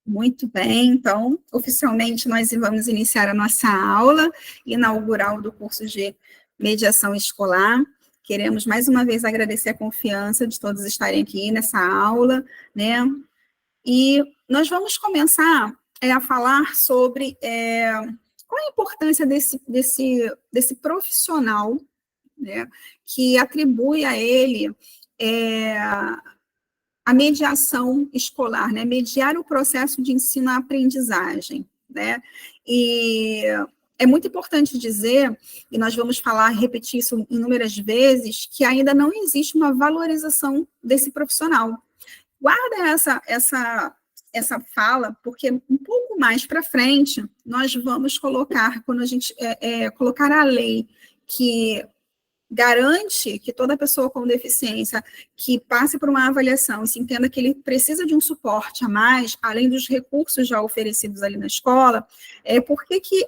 Muito bem, então, oficialmente nós vamos iniciar a nossa aula inaugural do curso de mediação escolar. Queremos mais uma vez agradecer a confiança de todos estarem aqui nessa aula, né? E nós vamos começar a falar sobre qual a importância desse profissional, né, que atribui a ele a mediação escolar, né? Mediar o processo de ensino-aprendizagem, né? E é muito importante dizer, e nós vamos falar, repetir isso inúmeras vezes, que ainda não existe uma valorização desse profissional. Guarda essa fala, porque um pouco mais para frente, nós vamos colocar, quando a gente colocar a lei que garante que toda pessoa com deficiência que passe por uma avaliação e se entenda que ele precisa de um suporte a mais, além dos recursos já oferecidos ali na escola, porque que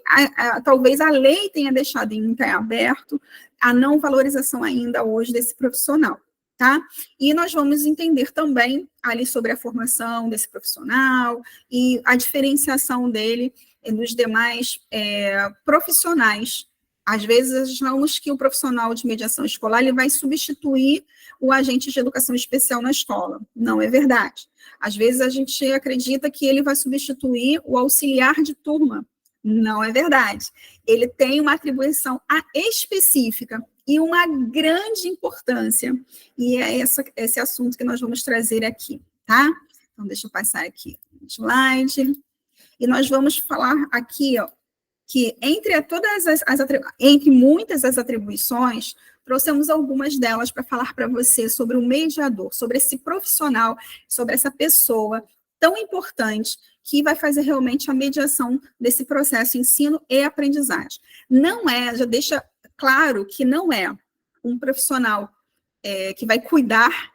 talvez a lei tenha deixado em aberto a não valorização ainda hoje desse profissional, tá? E nós vamos entender também ali sobre a formação desse profissional e a diferenciação dele dos demais profissionais. Às vezes, achamos que o profissional de mediação escolar ele vai substituir o agente de educação especial na escola. Não é verdade. Às vezes, a gente acredita que ele vai substituir o auxiliar de turma. Não é verdade. Ele tem uma atribuição específica e uma grande importância. E é esse assunto que nós vamos trazer aqui, tá? Então, deixa eu passar aqui o slide. E nós vamos falar aqui, ó, que entre muitas as atribuições, trouxemos algumas delas para falar para você sobre o mediador, sobre esse profissional, sobre essa pessoa tão importante que vai fazer realmente a mediação desse processo ensino e aprendizagem. Já deixa claro que não é um profissional que vai cuidar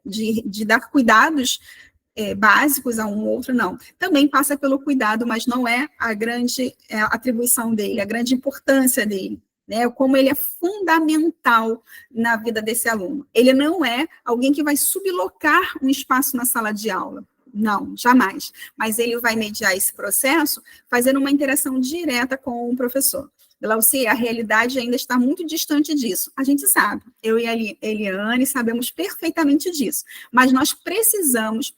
de dar cuidados básicos a um outro, não. Também passa pelo cuidado, mas não é a grande atribuição dele, a grande importância dele, né? Como ele é fundamental na vida desse aluno. Ele não é alguém que vai sublocar um espaço na sala de aula. Não, jamais. Mas ele vai mediar esse processo fazendo uma interação direta com o professor. Glauci, a realidade ainda está muito distante disso. A gente sabe. Eu e a Eliane sabemos perfeitamente disso. Mas nós precisamos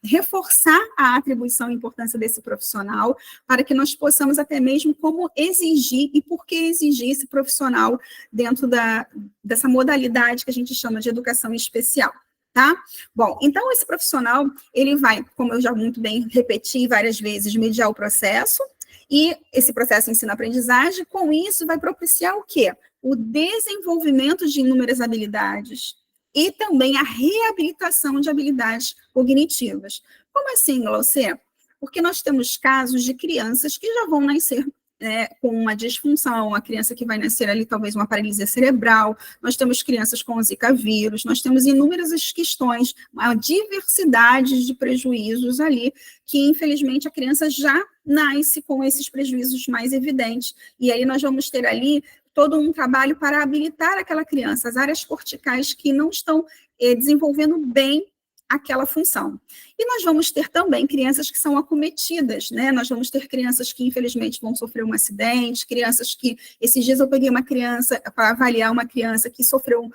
reforçar a atribuição e importância desse profissional para que nós possamos até mesmo como exigir e por que exigir esse profissional dentro dessa modalidade que a gente chama de educação especial, tá? Bom, então esse profissional, ele vai, como eu já muito bem repeti várias vezes, mediar o processo, e esse processo de ensino-aprendizagem, com isso, vai propiciar o quê? O desenvolvimento de inúmeras habilidades, e também a reabilitação de habilidades cognitivas. Como assim, Glaucia? Porque nós temos casos de crianças que já vão nascer com uma disfunção, a criança que vai nascer ali talvez uma paralisia cerebral, nós temos crianças com Zika vírus, nós temos inúmeras questões, uma diversidade de prejuízos ali, que infelizmente a criança já nasce com esses prejuízos mais evidentes, e aí nós vamos ter ali todo um trabalho para habilitar aquela criança, as áreas corticais que não estão desenvolvendo bem aquela função. E nós vamos ter também crianças que são acometidas, né? Nós vamos ter crianças que, infelizmente, vão sofrer um acidente, crianças que... Esses dias eu peguei uma criança, para avaliar uma criança que sofreu...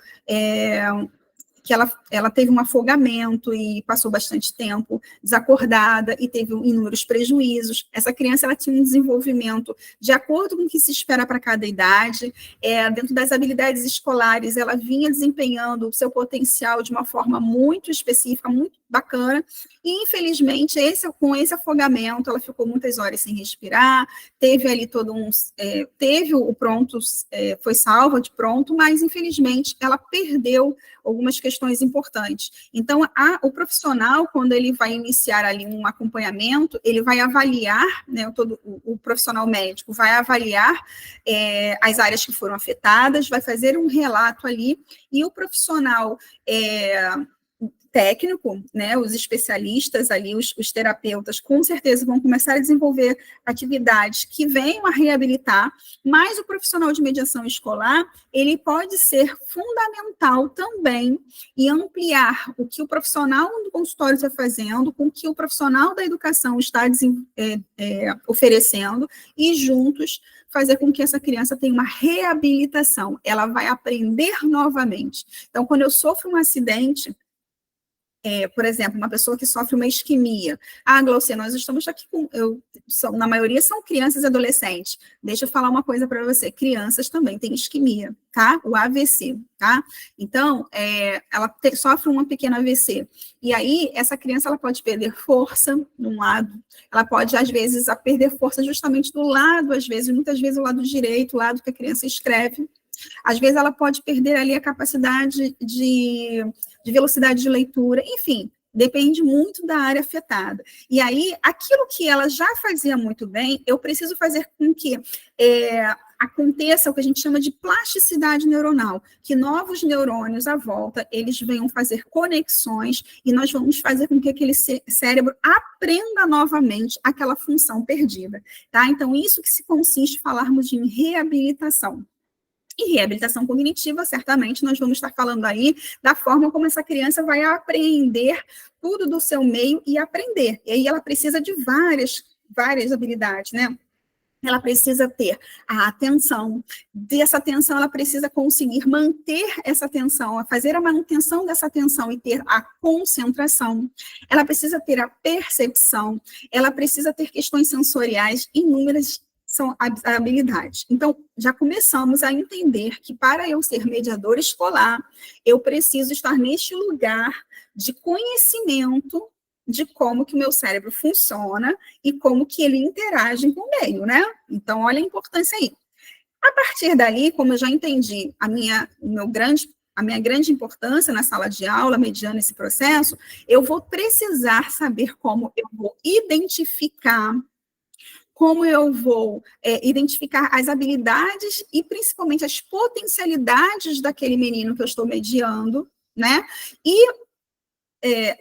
que ela teve um afogamento e passou bastante tempo desacordada e teve inúmeros prejuízos. Essa criança ela tinha um desenvolvimento de acordo com o que se espera para cada idade, dentro das habilidades escolares, ela vinha desempenhando o seu potencial de uma forma muito específica, muito bacana, e infelizmente, com esse afogamento, ela ficou muitas horas sem respirar, teve ali teve o pronto, foi salva de pronto, mas infelizmente ela perdeu algumas questões importantes. Então, o profissional, quando ele vai iniciar ali um acompanhamento, ele vai avaliar, né, o profissional médico vai avaliar as áreas que foram afetadas, vai fazer um relato ali, e o profissional técnico, né, os especialistas ali, os terapeutas, com certeza vão começar a desenvolver atividades que venham a reabilitar, mas o profissional de mediação escolar, ele pode ser fundamental também em ampliar o que o profissional do consultório está fazendo, com o que o profissional da educação está oferecendo, e juntos fazer com que essa criança tenha uma reabilitação, ela vai aprender novamente. Então, quando eu sofro um acidente, por exemplo, uma pessoa que sofre uma isquemia. Glaucia, nós estamos aqui na maioria são crianças e adolescentes. Deixa eu falar uma coisa para você. Crianças também têm isquemia, tá? O AVC, tá? Então, ela sofre uma pequena AVC. E aí, essa criança, ela pode perder força de um lado, ela pode, às vezes, perder força justamente do lado, às vezes, muitas vezes, o lado direito, o lado que a criança escreve. Às vezes ela pode perder ali a capacidade de velocidade de leitura, enfim, depende muito da área afetada. E aí, aquilo que ela já fazia muito bem, eu preciso fazer com que aconteça o que a gente chama de plasticidade neuronal, que novos neurônios à volta, eles venham fazer conexões e nós vamos fazer com que aquele cérebro aprenda novamente aquela função perdida, tá? Então, isso que se consiste em falarmos de reabilitação. E reabilitação cognitiva, certamente, nós vamos estar falando aí da forma como essa criança vai aprender tudo do seu meio e aprender. E aí ela precisa de várias habilidades, né? Ela precisa ter a atenção, dessa atenção ela precisa conseguir manter essa atenção, fazer a manutenção dessa atenção e ter a concentração, ela precisa ter a percepção, ela precisa ter questões sensoriais, inúmeras são habilidades. Então, já começamos a entender que para eu ser mediadora escolar, eu preciso estar neste lugar de conhecimento de como que o meu cérebro funciona e como que ele interage com o meio, né? Então, olha a importância aí. A partir dali, como eu já entendi a minha grande importância na sala de aula, mediando esse processo, eu vou precisar saber como eu vou identificar, como eu vou identificar as habilidades e principalmente as potencialidades daquele menino que eu estou mediando, né? E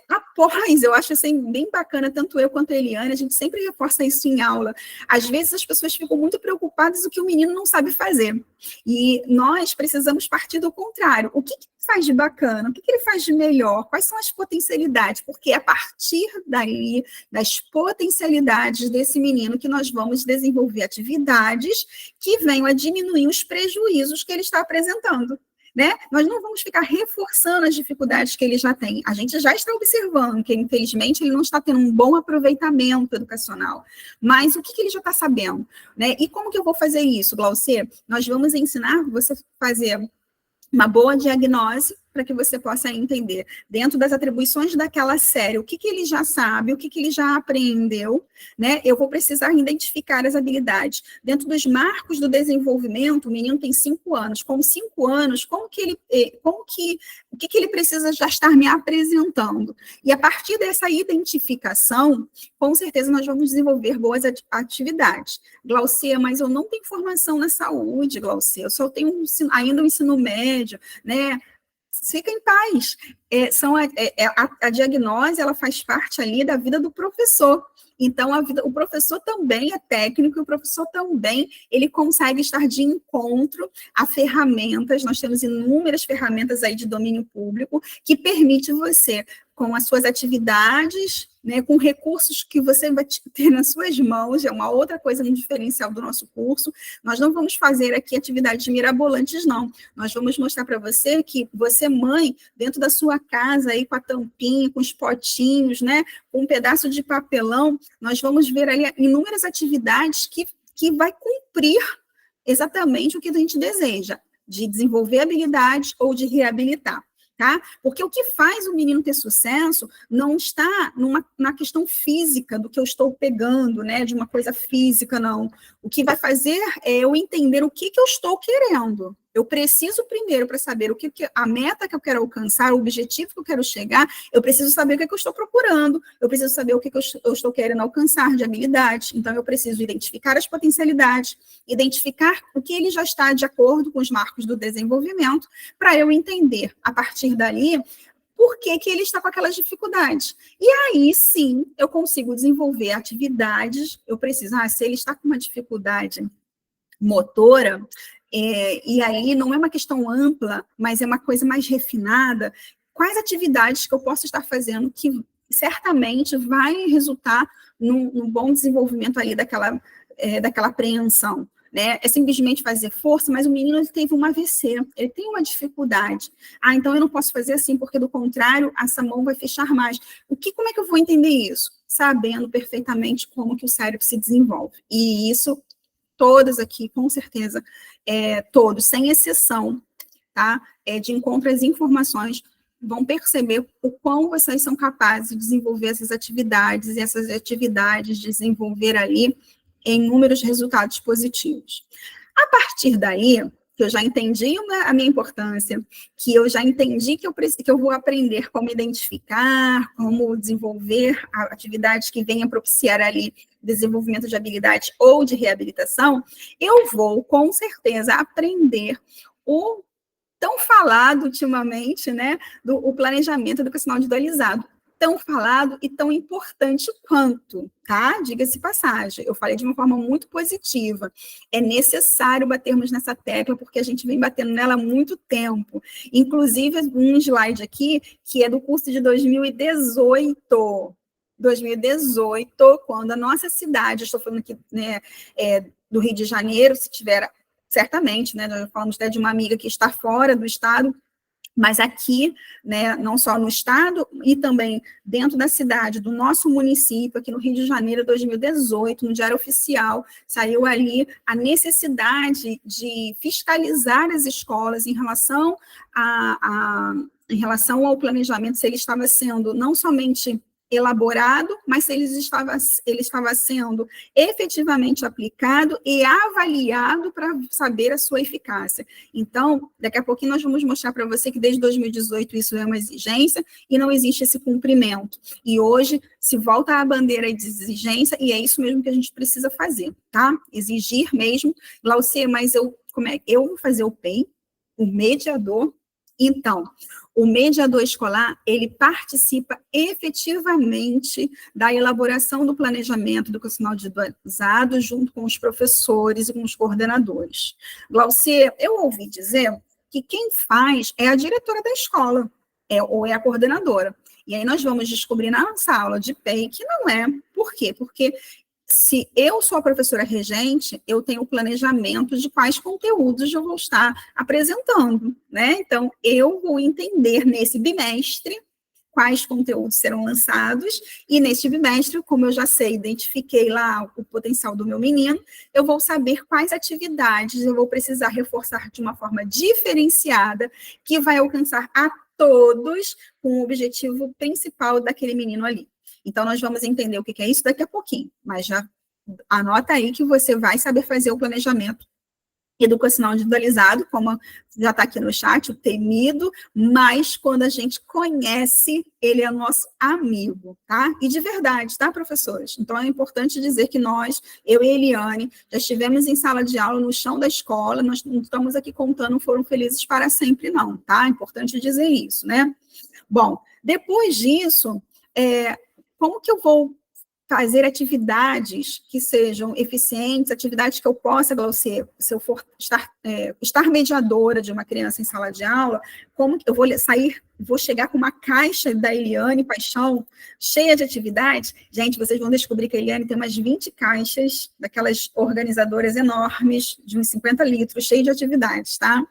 após, eu acho assim, bem bacana, tanto eu quanto a Eliane, a gente sempre reforça isso em aula. Às vezes as pessoas ficam muito preocupadas com o que o menino não sabe fazer. E nós precisamos partir do contrário. O que ele faz de bacana? O que ele faz de melhor? Quais são as potencialidades? Porque é a partir dali, das potencialidades desse menino, que nós vamos desenvolver atividades que venham a diminuir os prejuízos que ele está apresentando. Né? Nós não vamos ficar reforçando as dificuldades que ele já tem. A gente já está observando que, infelizmente, ele não está tendo um bom aproveitamento educacional. Mas o que ele já está sabendo? Né? E como que eu vou fazer isso, Glaucia? Nós vamos ensinar você a fazer uma boa diagnose para que você possa entender, dentro das atribuições daquela série, o que ele já sabe, o que ele já aprendeu, né? Eu vou precisar identificar as habilidades. Dentro dos marcos do desenvolvimento, o menino tem 5 anos. Com 5 anos, o que ele precisa já estar me apresentando? E a partir dessa identificação, com certeza nós vamos desenvolver boas atividades. Glaucia, mas eu não tenho formação na saúde, Glaucia, eu só tenho ainda um ensino médio, né? Fica em paz. A diagnose, ela faz parte ali da vida do professor. Então, o professor também é técnico, e o professor também, ele consegue estar de encontro a ferramentas, nós temos inúmeras ferramentas aí de domínio público, que permite você, com as suas atividades, né, com recursos que você vai ter nas suas mãos, é uma outra coisa, um diferencial do nosso curso. Nós não vamos fazer aqui atividades mirabolantes, não. Nós vamos mostrar para você que você, mãe, dentro da sua casa, aí com a tampinha, com os potinhos, né, com um pedaço de papelão, nós vamos ver ali inúmeras atividades que vai cumprir exatamente o que a gente deseja, de desenvolver habilidades ou de reabilitar. Tá? Porque o que faz o menino ter sucesso não está na questão física do que eu estou pegando, né, de uma coisa física, não. O que vai fazer é eu entender o que eu estou querendo. Eu preciso primeiro, para saber a meta que eu quero alcançar, o objetivo que eu quero chegar, eu preciso saber o que eu estou procurando, eu preciso saber o que eu estou querendo alcançar de habilidade. Então, eu preciso identificar as potencialidades, identificar o que ele já está de acordo com os marcos do desenvolvimento, para eu entender, a partir dali, por que que ele está com aquelas dificuldades. E aí, sim, eu consigo desenvolver atividades, eu preciso, se ele está com uma dificuldade motora, e aí não é uma questão ampla, mas é uma coisa mais refinada, quais atividades que eu posso estar fazendo que certamente vai resultar num bom desenvolvimento ali daquela apreensão, né? É simplesmente fazer força, mas o menino ele teve um AVC, ele tem uma dificuldade. Então eu não posso fazer assim, porque do contrário, essa mão vai fechar mais. Como é que eu vou entender isso? Sabendo perfeitamente como que o cérebro se desenvolve. E isso, todas aqui, com certeza, todos, sem exceção, tá? De encontro às informações, vão perceber o quão vocês são capazes de desenvolver essas atividades, e essas atividades desenvolver ali em inúmeros resultados positivos. A partir daí, que eu já entendi a minha importância, que eu já entendi que eu vou aprender como identificar, como desenvolver atividades que venham propiciar ali desenvolvimento de habilidade ou de reabilitação, eu vou, com certeza, aprender o tão falado ultimamente, né, o planejamento educacional individualizado, tão falado e tão importante quanto, tá? Diga-se passagem, eu falei de uma forma muito positiva, é necessário batermos nessa tecla, porque a gente vem batendo nela há muito tempo, inclusive um slide aqui, que é do curso de 2018, quando a nossa cidade, estou falando aqui, né, do Rio de Janeiro, se tiver, certamente, né, nós falamos até de uma amiga que está fora do estado, mas aqui, né, não só no estado, e também dentro da cidade, do nosso município, aqui no Rio de Janeiro, 2018, no Diário Oficial, saiu ali a necessidade de fiscalizar as escolas em relação ao planejamento, se ele estava sendo não somente elaborado, mas se ele estava sendo efetivamente aplicado e avaliado para saber a sua eficácia. Então, daqui a pouquinho nós vamos mostrar para você que desde 2018 isso é uma exigência e não existe esse cumprimento. E hoje se volta à bandeira de exigência e é isso mesmo que a gente precisa fazer, tá? Exigir mesmo. Glaucia, mas eu vou fazer o PEI, o mediador. Então, o mediador escolar, ele participa efetivamente da elaboração do planejamento educacional individualizado junto com os professores e com os coordenadores. Glaucia, eu ouvi dizer que quem faz é a diretora da escola, ou é a coordenadora. E aí nós vamos descobrir na nossa aula de PEI que não é. Por quê? Porque se eu sou a professora regente, eu tenho o planejamento de quais conteúdos eu vou estar apresentando, né? Então, eu vou entender nesse bimestre quais conteúdos serão lançados, e neste bimestre, como eu já sei, identifiquei lá o potencial do meu menino, eu vou saber quais atividades eu vou precisar reforçar de uma forma diferenciada, que vai alcançar a todos com o objetivo principal daquele menino ali. Então, nós vamos entender o que é isso daqui a pouquinho, mas já anota aí que você vai saber fazer o planejamento educacional individualizado, como já está aqui no chat, o temido, mas quando a gente conhece, ele é nosso amigo, tá? E de verdade, tá, professores? Então, é importante dizer que nós, eu e a Eliane, já estivemos em sala de aula, no chão da escola, nós não estamos aqui contando, foram felizes para sempre, não, tá? É importante dizer isso, né? Bom, depois disso, como que eu vou fazer atividades que sejam eficientes, atividades que eu possa, Glaucia, se eu for estar mediadora de uma criança em sala de aula, como que eu vou chegar com uma caixa da Eliane Paixão, cheia de atividades? Gente, vocês vão descobrir que a Eliane tem umas 20 caixas, daquelas organizadoras enormes, de uns 50 litros, cheia de atividades, tá?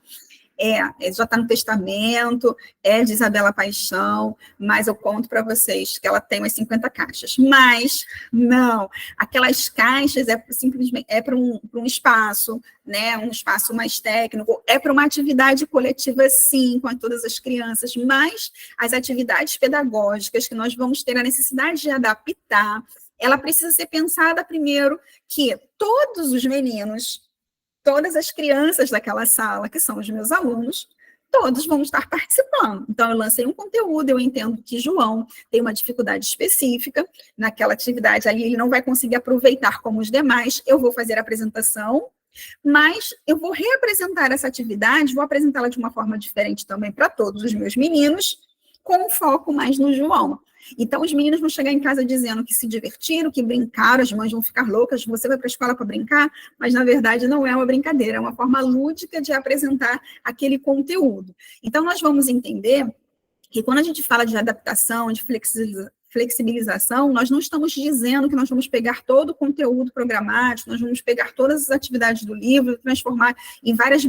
Já está no testamento, de Isabela Paixão, mas eu conto para vocês que ela tem umas 50 caixas. Mas, não, aquelas caixas simplesmente para um espaço, né, um espaço mais técnico, para uma atividade coletiva, sim, com todas as crianças, mas as atividades pedagógicas que nós vamos ter a necessidade de adaptar, ela precisa ser pensada primeiro que todos os meninos, todas as crianças daquela sala, que são os meus alunos, todos vão estar participando. Então, eu lancei um conteúdo, eu entendo que João tem uma dificuldade específica naquela atividade ali, ele não vai conseguir aproveitar como os demais, eu vou fazer a apresentação, mas eu vou reapresentar essa atividade, vou apresentá-la de uma forma diferente também para todos os meus meninos, com foco mais no João. Então, os meninos vão chegar em casa dizendo que se divertiram, que brincaram, as mães vão ficar loucas, você vai para a escola para brincar, mas, na verdade, não é uma brincadeira, é uma forma lúdica de apresentar aquele conteúdo. Então, nós vamos entender que quando a gente fala de adaptação, de flexibilização, nós não estamos dizendo que nós vamos pegar todo o conteúdo programático, nós vamos pegar todas as atividades do livro e transformar em várias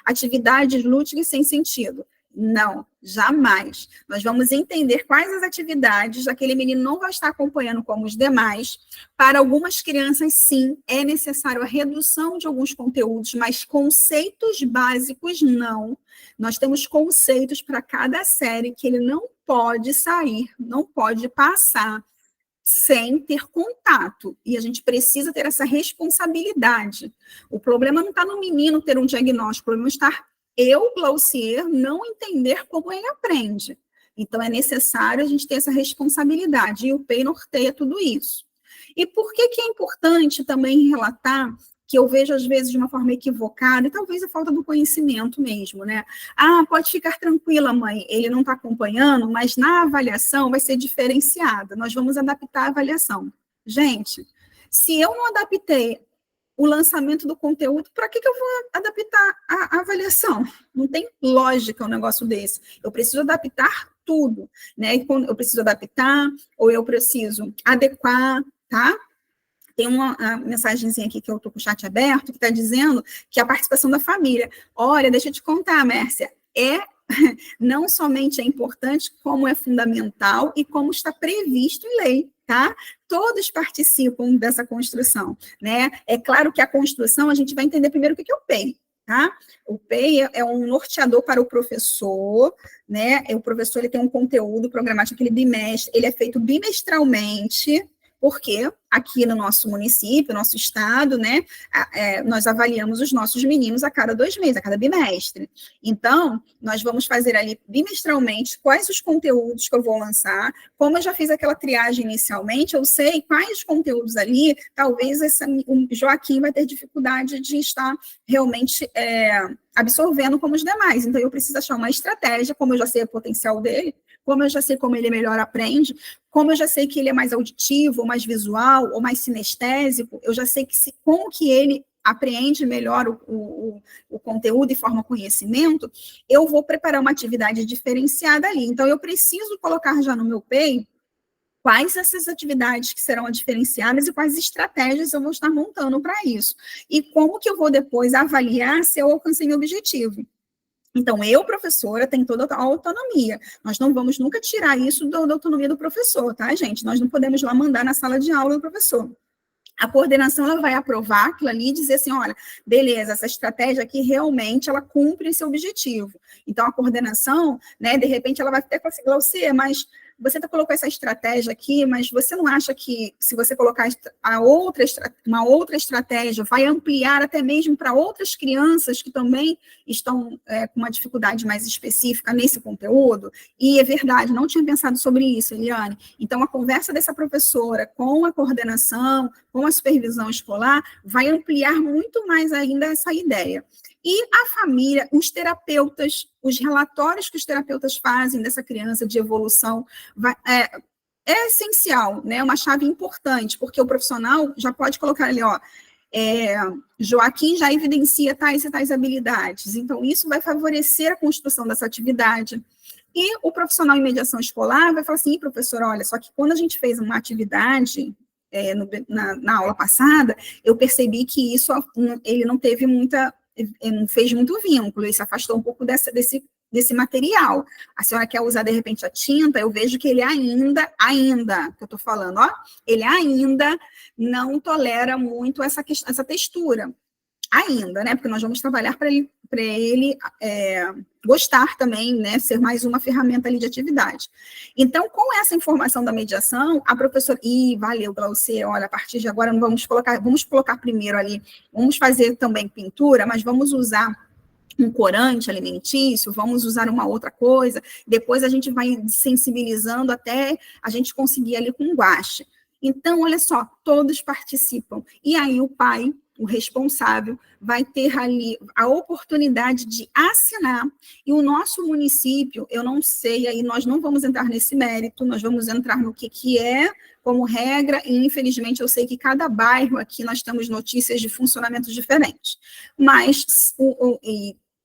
atividades lúdicas sem sentido. Não, jamais. Nós vamos entender quais as atividades aquele menino não vai estar acompanhando como os demais. Para algumas crianças, sim, é necessário a redução de alguns conteúdos, mas conceitos básicos, não. Nós temos conceitos para cada série que ele não pode sair, não pode passar sem ter contato. E a gente precisa ter essa responsabilidade. O problema não está no menino ter um diagnóstico, o problema está eu, Glaucier, não entender como ele aprende. Então, é necessário a gente ter essa responsabilidade, e o PEI norteia tudo isso. E por que é importante também relatar, que eu vejo às vezes de uma forma equivocada, e talvez a falta do conhecimento mesmo, né? Ah, pode ficar tranquila, mãe, ele não está acompanhando, mas na avaliação vai ser diferenciada, nós vamos adaptar a avaliação. Gente, se eu não adaptei o lançamento do conteúdo, para que eu vou adaptar a avaliação? Não tem lógica um negócio desse. Eu preciso adaptar tudo, né? Eu preciso adaptar, ou eu preciso adequar, tá? Tem uma mensagenzinha aqui que eu estou com o chat aberto, que está dizendo que a participação da família. Olha, deixa eu te contar, Mércia, não somente é importante, como é fundamental e como está previsto em lei, tá? Todos participam dessa construção, né? É claro que a construção, a gente vai entender primeiro o que é o PEI, tá? O PEI é um norteador para o professor, né? O professor, ele tem um conteúdo programático, aquele bimestre, ele é feito bimestralmente, porque aqui no nosso município, nosso estado, né, nós avaliamos os nossos meninos a cada 2 meses, a cada bimestre. Então, nós vamos fazer ali bimestralmente quais os conteúdos que eu vou lançar. Como eu já fiz aquela triagem inicialmente, eu sei quais conteúdos ali, talvez o Joaquim vai ter dificuldade de estar realmente absorvendo como os demais. Então, eu preciso achar uma estratégia, como eu já sei o potencial dele, como eu já sei como ele melhor aprende, como eu já sei que ele é mais auditivo, ou mais visual, ou mais sinestésico, eu já sei como que ele apreende melhor o conteúdo e forma conhecimento, eu vou preparar uma atividade diferenciada ali. Então, eu preciso colocar já no meu PEI quais essas atividades que serão diferenciadas e quais estratégias eu vou estar montando para isso. E como que eu vou depois avaliar se eu alcancei meu objetivo. Então, eu, professora, tenho toda a autonomia. Nós não vamos nunca tirar isso da autonomia do professor, tá, gente? Nós não podemos lá mandar na sala de aula do professor. A coordenação, ela vai aprovar aquilo ali e dizer assim, olha, beleza, essa estratégia aqui realmente, ela cumpre esse objetivo. Então, a coordenação, né, de repente, ela vai até falar assim, Glaucia, mas você colocou essa estratégia aqui, mas você não acha que se você colocar uma outra estratégia vai ampliar até mesmo para outras crianças que também estão com uma dificuldade mais específica nesse conteúdo? E é verdade, não tinha pensado sobre isso, Eliane. Então, a conversa dessa professora com a coordenação, com a supervisão escolar, vai ampliar muito mais ainda essa ideia. E a família, os terapeutas, os relatórios que os terapeutas fazem dessa criança de evolução, é essencial, né? Uma chave importante, porque o profissional já pode colocar ali, ó, Joaquim já evidencia tais e tais habilidades, então isso vai favorecer a construção dessa atividade. E o profissional em mediação escolar vai falar assim, professor, olha, só que quando a gente fez uma atividade na aula passada, eu percebi que isso, ele não teve não fez muito vínculo, ele se afastou um pouco desse material. A senhora quer usar, de repente, a tinta, eu vejo que ele ainda, que eu estou falando, ó, ele ainda não tolera muito essa textura. Ainda, né? Porque nós vamos trabalhar para ele gostar também, né? Ser mais uma ferramenta ali de atividade. Então, com essa informação da mediação, a professora, valeu, Glaucia, olha, a partir de agora vamos colocar primeiro ali, vamos fazer também pintura, mas vamos usar um corante alimentício, vamos usar uma outra coisa, depois a gente vai sensibilizando até a gente conseguir ali com guache. Então, olha só, todos participam. E aí o pai o responsável, vai ter ali a oportunidade de assinar, e o nosso município, eu não sei, aí nós não vamos entrar nesse mérito, nós vamos entrar no que é como regra, e infelizmente eu sei que cada bairro aqui nós temos notícias de funcionamentos diferentes, mas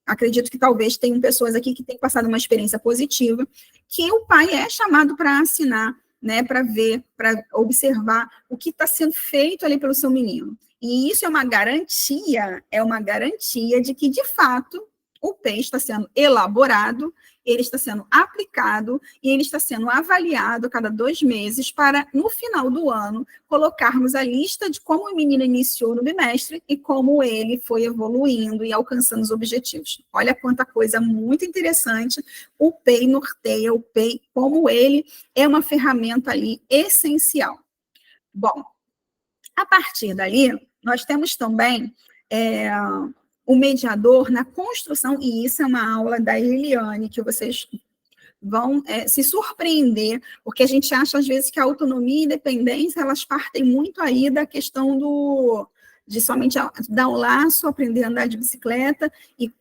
acredito que talvez tenham pessoas aqui que têm passado uma experiência positiva, que o pai é chamado para assinar, né, para ver, para observar o que está sendo feito ali pelo seu menino. E isso é uma garantia de que, de fato, o PEI está sendo elaborado, ele está sendo aplicado e ele está sendo avaliado a cada 2 meses para, no final do ano, colocarmos a lista de como o menino iniciou no bimestre e como ele foi evoluindo e alcançando os objetivos. Olha quanta coisa muito interessante o PEI norteia, o PEI, como ele é uma ferramenta ali essencial. Bom, a partir dali, nós temos também o mediador na construção, e isso é uma aula da Eliane, que vocês vão se surpreender, porque a gente acha, às vezes, que a autonomia e independência, elas partem muito aí da questão de somente dar um laço, aprender a andar de bicicleta e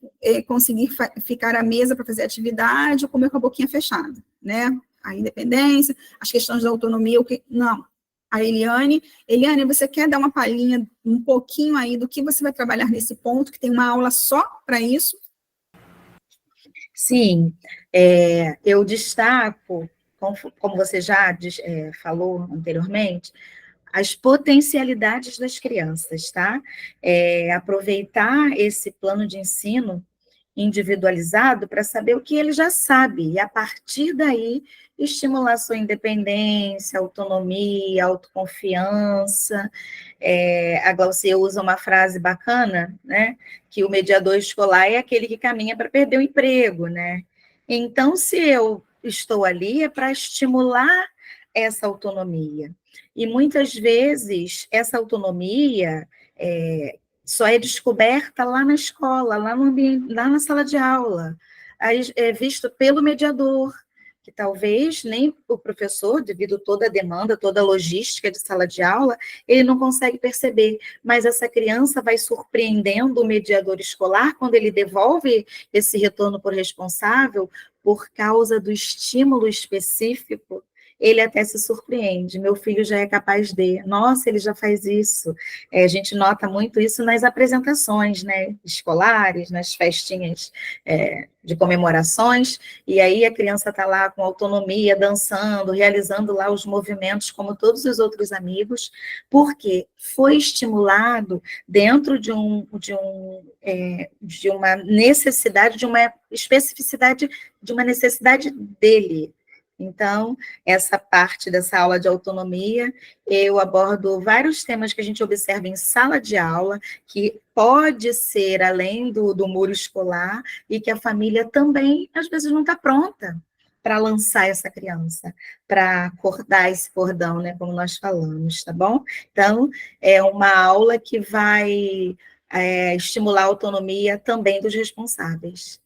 conseguir ficar à mesa para fazer atividade ou comer com a boquinha fechada, né? A independência, as questões da autonomia, não. A Eliane, você quer dar uma palhinha um pouquinho aí do que você vai trabalhar nesse ponto, que tem uma aula só para isso? Sim, eu destaco, como você já falou anteriormente, as potencialidades das crianças, tá? Aproveitar esse plano de ensino individualizado para saber o que ele já sabe, e a partir daí estimular sua independência, autonomia, autoconfiança. A Glaucia usa uma frase bacana, né? Que o mediador escolar é aquele que caminha para perder o emprego, né? Então, se eu estou ali, é para estimular essa autonomia. E muitas vezes essa autonomia só é descoberta lá na escola, lá no ambiente, lá na sala de aula, aí é visto pelo mediador, que talvez nem o professor, devido toda a demanda, toda a logística de sala de aula, ele não consegue perceber, mas essa criança vai surpreendendo o mediador escolar quando ele devolve esse retorno por responsável, por causa do estímulo específico, ele até se surpreende. Meu filho já é capaz de, nossa, ele já faz isso. A gente nota muito isso nas apresentações, né, escolares, nas festinhas de comemorações, e aí a criança está lá com autonomia, dançando, realizando lá os movimentos como todos os outros amigos, porque foi estimulado dentro de uma necessidade, de uma especificidade, de uma necessidade dele. Então, essa parte dessa aula de autonomia, eu abordo vários temas que a gente observa em sala de aula, que pode ser além do muro escolar, e que a família também, às vezes, não está pronta para lançar essa criança, para cortar esse cordão, né, como nós falamos, tá bom? Então, é uma aula que vai estimular a autonomia também dos responsáveis.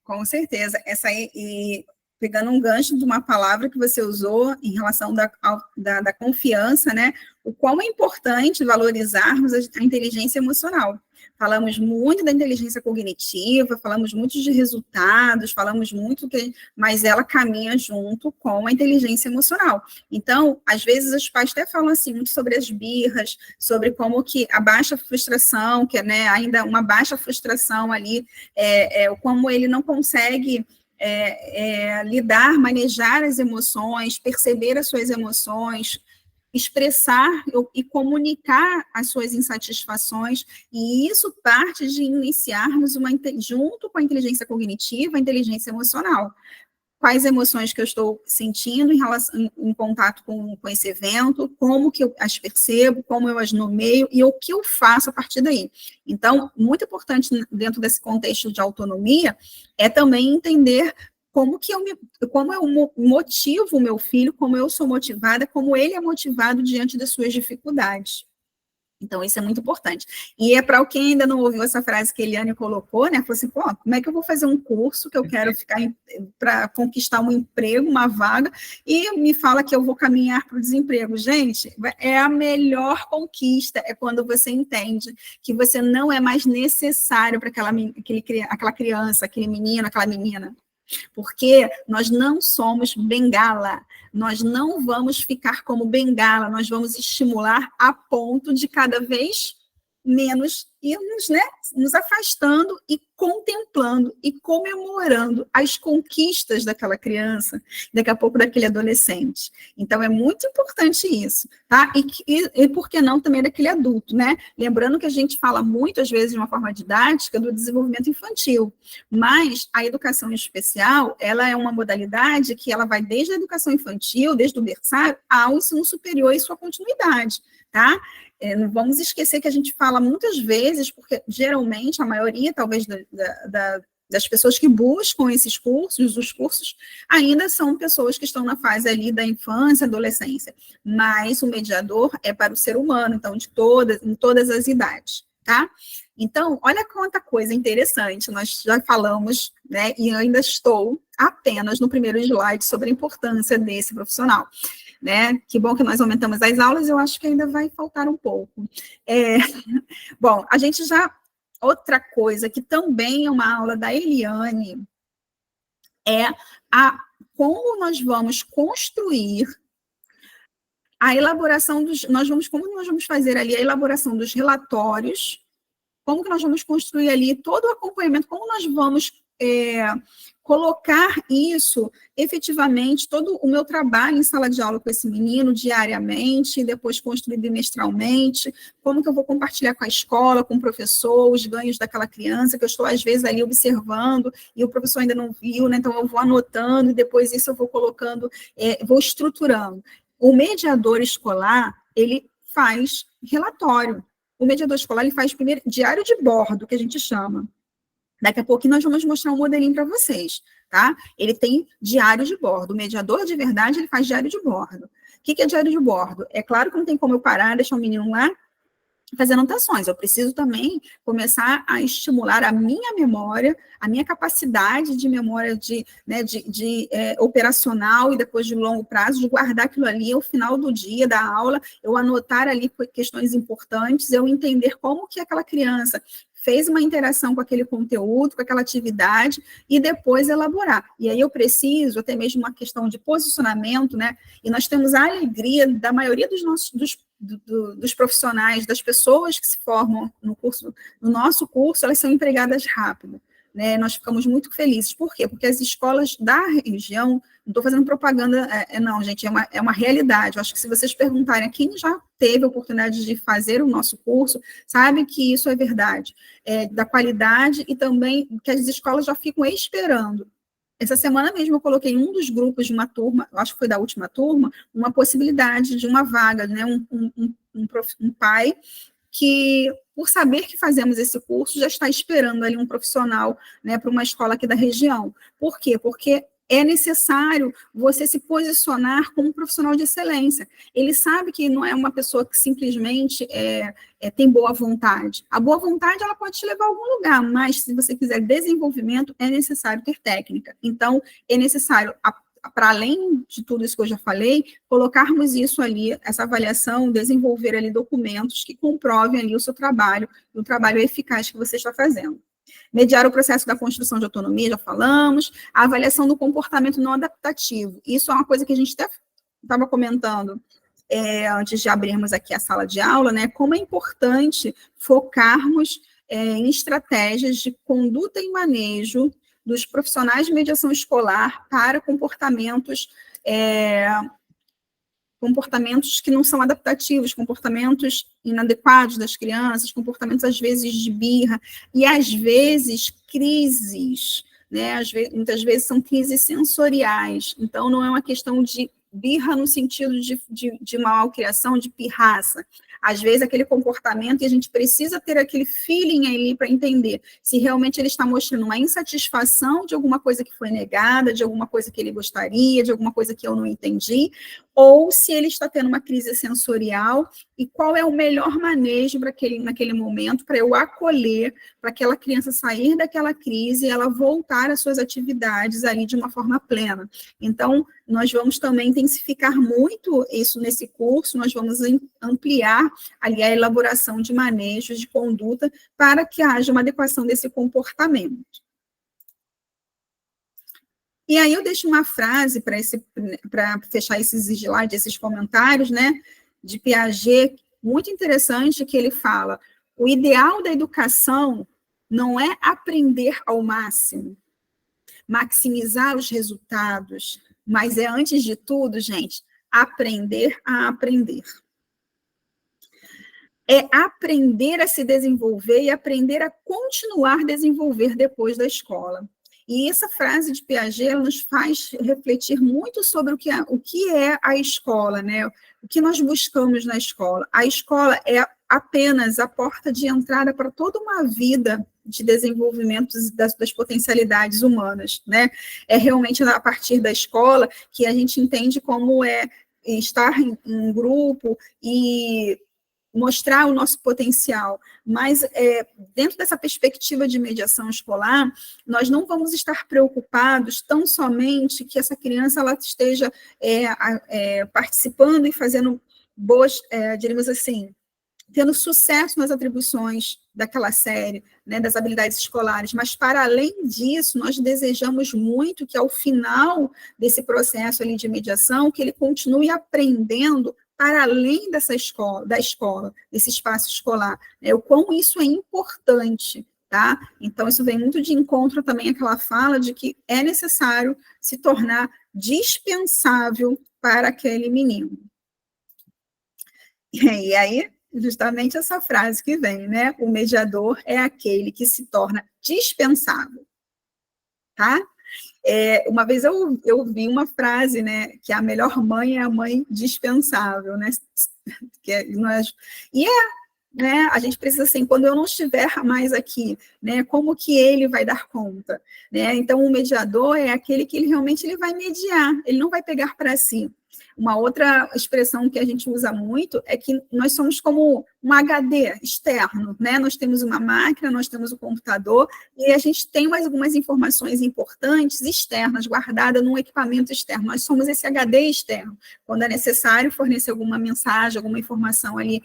Com certeza. Essa aí, e pegando um gancho de uma palavra que você usou em relação da confiança, né? O quão é importante valorizarmos a inteligência emocional. Falamos muito da inteligência cognitiva, falamos muito de resultados, falamos muito mas ela caminha junto com a inteligência emocional. Então, às vezes, os pais até falam assim, muito sobre as birras, sobre como que a baixa frustração, que é, né, ainda uma baixa frustração ali, como ele não consegue lidar, manejar as emoções, perceber as suas emoções, expressar e comunicar as suas insatisfações, e isso parte de iniciarmos junto com a inteligência cognitiva, a inteligência emocional. Quais emoções que eu estou sentindo em contato com esse evento, como que eu as percebo, como eu as nomeio e o que eu faço a partir daí. Então, muito importante dentro desse contexto de autonomia é também entender como eu motivo o meu filho, como eu sou motivada, como ele é motivado diante das suas dificuldades. Então, isso é muito importante. E é para quem ainda não ouviu essa frase que a Eliane colocou, né? Falou assim, pô, como é que eu vou fazer um curso que eu quero ficar para conquistar um emprego, uma vaga, e me fala que eu vou caminhar para o desemprego? Gente, é a melhor conquista, é quando você entende que você não é mais necessário para aquela criança, aquele menino, aquela menina. Porque nós não somos bengala, nós não vamos ficar como bengala, nós vamos estimular a ponto de cada vez menos irmos, né, nos afastando e contemplando e comemorando as conquistas daquela criança, daqui a pouco daquele adolescente. Então, é muito importante isso, tá? E por que não também daquele adulto, né? Lembrando que a gente fala muito, às vezes, de uma forma didática, do desenvolvimento infantil, mas a educação especial, ela é uma modalidade que ela vai desde a educação infantil, desde o berçário, ao ensino superior e sua continuidade, tá? Não vamos esquecer que a gente fala muitas vezes, porque geralmente a maioria, talvez, das pessoas que buscam esses cursos, os cursos, ainda são pessoas que estão na fase ali da infância, adolescência, mas o mediador é para o ser humano, então, em todas as idades, tá? Então, olha quanta coisa interessante, nós já falamos, né, e eu ainda estou apenas no primeiro slide sobre a importância desse profissional, né? Que bom que nós aumentamos as aulas, eu acho que ainda vai faltar um pouco. Bom, a gente já... Outra coisa que também é uma aula da Eliane é como nós vamos construir a elaboração como nós vamos fazer ali a elaboração dos relatórios, como que nós vamos construir ali todo o acompanhamento, como nós vamos colocar isso efetivamente, todo o meu trabalho em sala de aula com esse menino diariamente, depois construir bimestralmente, como que eu vou compartilhar com a escola, com o professor, os ganhos daquela criança, que eu estou às vezes ali observando, e o professor ainda não viu, né? Então eu vou anotando, e depois isso eu vou colocando, vou estruturando. O mediador escolar, ele faz relatório. O mediador escolar, ele faz primeiro diário de bordo, que a gente chama. Daqui a pouquinho nós vamos mostrar um modelinho para vocês, tá? Ele tem diário de bordo. O mediador de verdade, ele faz diário de bordo. O que é diário de bordo? É claro que não tem como eu parar, deixar o menino lá fazer anotações. Eu preciso também começar a estimular a minha memória, a minha capacidade de memória operacional e depois de longo prazo, de guardar aquilo ali ao final do dia, da aula, eu anotar ali questões importantes, eu entender como que aquela criança fez uma interação com aquele conteúdo, com aquela atividade, e depois elaborar. E aí eu preciso, até mesmo uma questão de posicionamento, né? E nós temos a alegria da maioria dos profissionais, das pessoas que se formam no nosso curso, elas são empregadas rápido. Né, nós ficamos muito felizes. Por quê? Porque as escolas da região, não estou fazendo propaganda, não, gente, é uma realidade. Eu acho que se vocês perguntarem a quem já teve a oportunidade de fazer o nosso curso, sabe que isso é verdade, da qualidade e também que as escolas já ficam esperando. Essa semana mesmo eu coloquei em um dos grupos de uma turma, acho que foi da última turma, uma possibilidade de uma vaga, né, um pai que, por saber que fazemos esse curso, já está esperando ali um profissional, né, para uma escola aqui da região. Por quê? Porque é necessário você se posicionar como um profissional de excelência. Ele sabe que não é uma pessoa que simplesmente tem boa vontade. A boa vontade, ela pode te levar a algum lugar, mas se você quiser desenvolvimento, é necessário ter técnica. Então, é necessário, para além de tudo isso que eu já falei, colocarmos isso ali, essa avaliação, desenvolver ali documentos que comprovem ali o seu trabalho, o trabalho eficaz que você está fazendo. Mediar o processo da construção de autonomia, já falamos, a avaliação do comportamento não adaptativo. Isso é uma coisa que a gente até estava comentando antes de abrirmos aqui a sala de aula, né? Como é importante focarmos em estratégias de conduta e manejo dos profissionais de mediação escolar para comportamentos que não são adaptativos, comportamentos inadequados das crianças, comportamentos, às vezes, de birra, e, às vezes, crises, né? Muitas vezes são crises sensoriais, então não é uma questão de birra no sentido de malcriação, de pirraça. Às vezes, aquele comportamento, e a gente precisa ter aquele feeling ali para entender se realmente ele está mostrando uma insatisfação de alguma coisa que foi negada, de alguma coisa que ele gostaria, de alguma coisa que eu não entendi, ou se ele está tendo uma crise sensorial, e qual é o melhor manejo naquele momento para eu acolher, para aquela criança sair daquela crise e ela voltar às suas atividades ali de uma forma plena. Então, nós vamos também intensificar muito isso nesse curso, nós vamos ampliar ali a elaboração de manejos de conduta para que haja uma adequação desse comportamento. E aí eu deixo uma frase para fechar esses slides, esses comentários, né, de Piaget, muito interessante, que ele fala: o ideal da educação não é aprender ao máximo, maximizar os resultados, mas é, antes de tudo, gente, aprender a aprender. É aprender a se desenvolver e aprender a continuar a desenvolver depois da escola. E essa frase de Piaget nos faz refletir muito sobre o que é a escola, né? O que nós buscamos na escola. A escola é apenas a porta de entrada para toda uma vida de desenvolvimento das potencialidades humanas, né? É realmente a partir da escola que a gente entende como é estar em um grupo e mostrar o nosso potencial, mas dentro dessa perspectiva de mediação escolar, nós não vamos estar preocupados tão somente que essa criança ela esteja participando e fazendo boas, diríamos assim, tendo sucesso nas atribuições daquela série, né, das habilidades escolares, mas para além disso, nós desejamos muito que ao final desse processo ali de mediação, que ele continue aprendendo para além da escola, desse espaço escolar, né, o quão isso é importante, tá? Então, isso vem muito de encontro também àquela fala de que é necessário se tornar dispensável para aquele menino. E aí, justamente essa frase que vem, né? O mediador é aquele que se torna dispensável, tá? Uma vez eu vi uma frase, né, que a melhor mãe é a mãe dispensável, né, né, a gente precisa, assim, quando eu não estiver mais aqui, né, como que ele vai dar conta, né, então o mediador é aquele que ele realmente vai mediar, ele não vai pegar para si. Uma outra expressão que a gente usa muito é que nós somos como um HD externo, né? Nós temos uma máquina, nós temos o computador, e a gente tem mais algumas informações importantes externas, guardadas num equipamento externo. Nós somos esse HD externo. Quando é necessário fornecer alguma mensagem, alguma informação ali,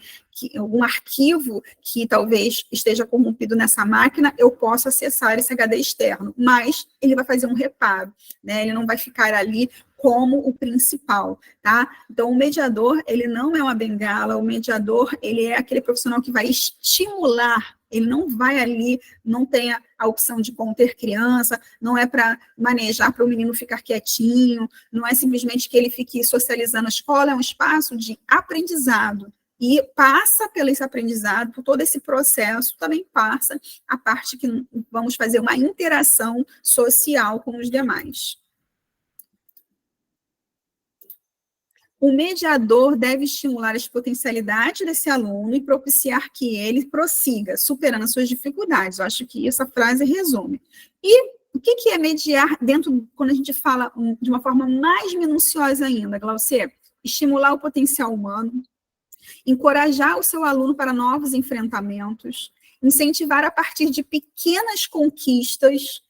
algum arquivo que talvez esteja corrompido nessa máquina, eu posso acessar esse HD externo, mas ele vai fazer um reparo, né? Ele não vai ficar ali como o principal, tá? Então, o mediador, ele não é uma bengala, o mediador, ele é aquele profissional que vai estimular, ele não vai ali, não tem a opção de conter criança, não é para manejar para o menino ficar quietinho, não é simplesmente que ele fique socializando. A escola é um espaço de aprendizado, e passa pelo esse aprendizado, por todo esse processo, também passa a parte que vamos fazer uma interação social com os demais. O mediador deve estimular as potencialidades desse aluno e propiciar que ele prossiga, superando as suas dificuldades. Eu acho que essa frase resume. E o que é mediar quando a gente fala de uma forma mais minuciosa ainda, Glaucia? Estimular o potencial humano, encorajar o seu aluno para novos enfrentamentos, incentivar a partir de pequenas conquistas,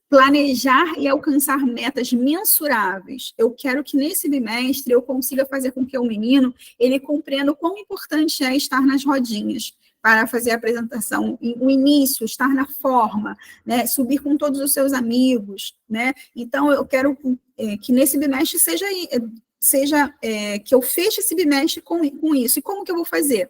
planejar e alcançar metas mensuráveis. Eu quero que nesse bimestre eu consiga fazer com que o menino ele compreenda o quão importante é estar nas rodinhas para fazer a apresentação, o início, estar na forma, né, subir com todos os seus amigos, né? Então eu quero que nesse bimestre seja que eu feche esse bimestre com isso. E como que eu vou fazer?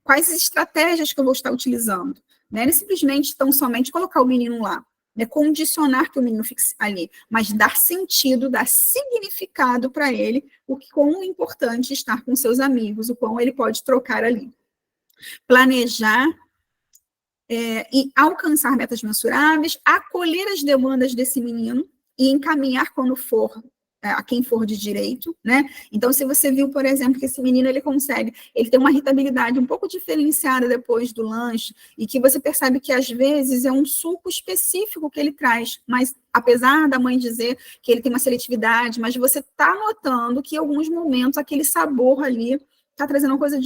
Quais estratégias que eu vou estar utilizando? Não é simplesmente, tão somente colocar o menino lá, né, condicionar que o menino fique ali, mas dar sentido, dar significado para ele, o quão importante estar com seus amigos, o quão ele pode trocar ali. Planejar e alcançar metas mensuráveis, acolher as demandas desse menino, e encaminhar quando for a quem for de direito, né? Então, se você viu, por exemplo, que esse menino, ele tem uma irritabilidade um pouco diferenciada depois do lanche, e que você percebe que, às vezes, é um suco específico que ele traz, mas, apesar da mãe dizer que ele tem uma seletividade, mas você está notando que, em alguns momentos, aquele sabor ali está trazendo uma coisa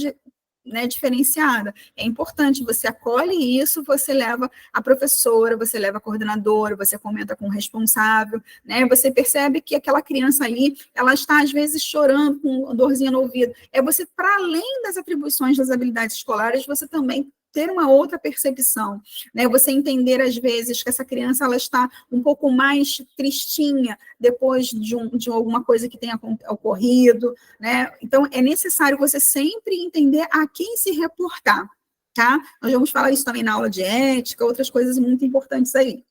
diferenciada. É importante, você acolhe isso, você leva a professora, você leva a coordenadora, você comenta com o responsável, né? Você percebe que aquela criança ali, ela está, às vezes, chorando com dorzinha no ouvido. É você, para além das atribuições das habilidades escolares, você também ter uma outra percepção, né? Você entender, às vezes, que essa criança ela está um pouco mais tristinha depois de alguma coisa que tenha ocorrido, né? Então, é necessário você sempre entender a quem se reportar, tá? Nós vamos falar isso também na aula de ética, outras coisas muito importantes aí.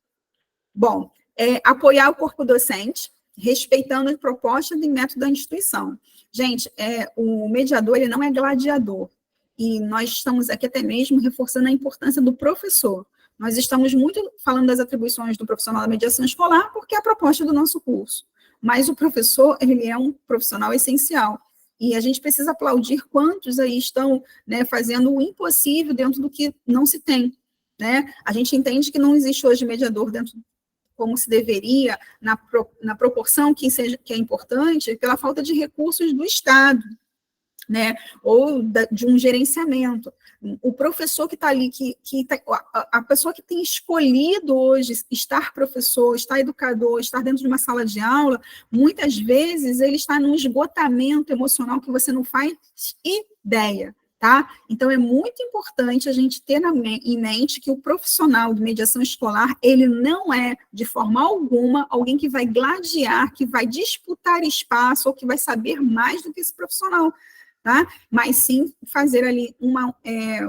Bom, apoiar o corpo docente, respeitando as propostas e método da instituição. Gente, o mediador, ele não é gladiador, e nós estamos aqui até mesmo reforçando a importância do professor. Nós estamos muito falando das atribuições do profissional da mediação escolar, porque é a proposta do nosso curso. Mas o professor, ele é um profissional essencial. E a gente precisa aplaudir quantos aí estão, né, fazendo o impossível dentro do que não se tem, né? A gente entende que não existe hoje mediador dentro como se deveria, na proporção que é importante, pela falta de recursos do Estado, né, ou de um gerenciamento. O professor que está ali, a pessoa que tem escolhido hoje estar professor, estar educador, estar dentro de uma sala de aula, muitas vezes ele está num esgotamento emocional que você não faz ideia, tá? Então, é muito importante a gente ter em mente que o profissional de mediação escolar, ele não é, de forma alguma, alguém que vai gladiar, que vai disputar espaço, ou que vai saber mais do que esse profissional, tá? Mas sim fazer ali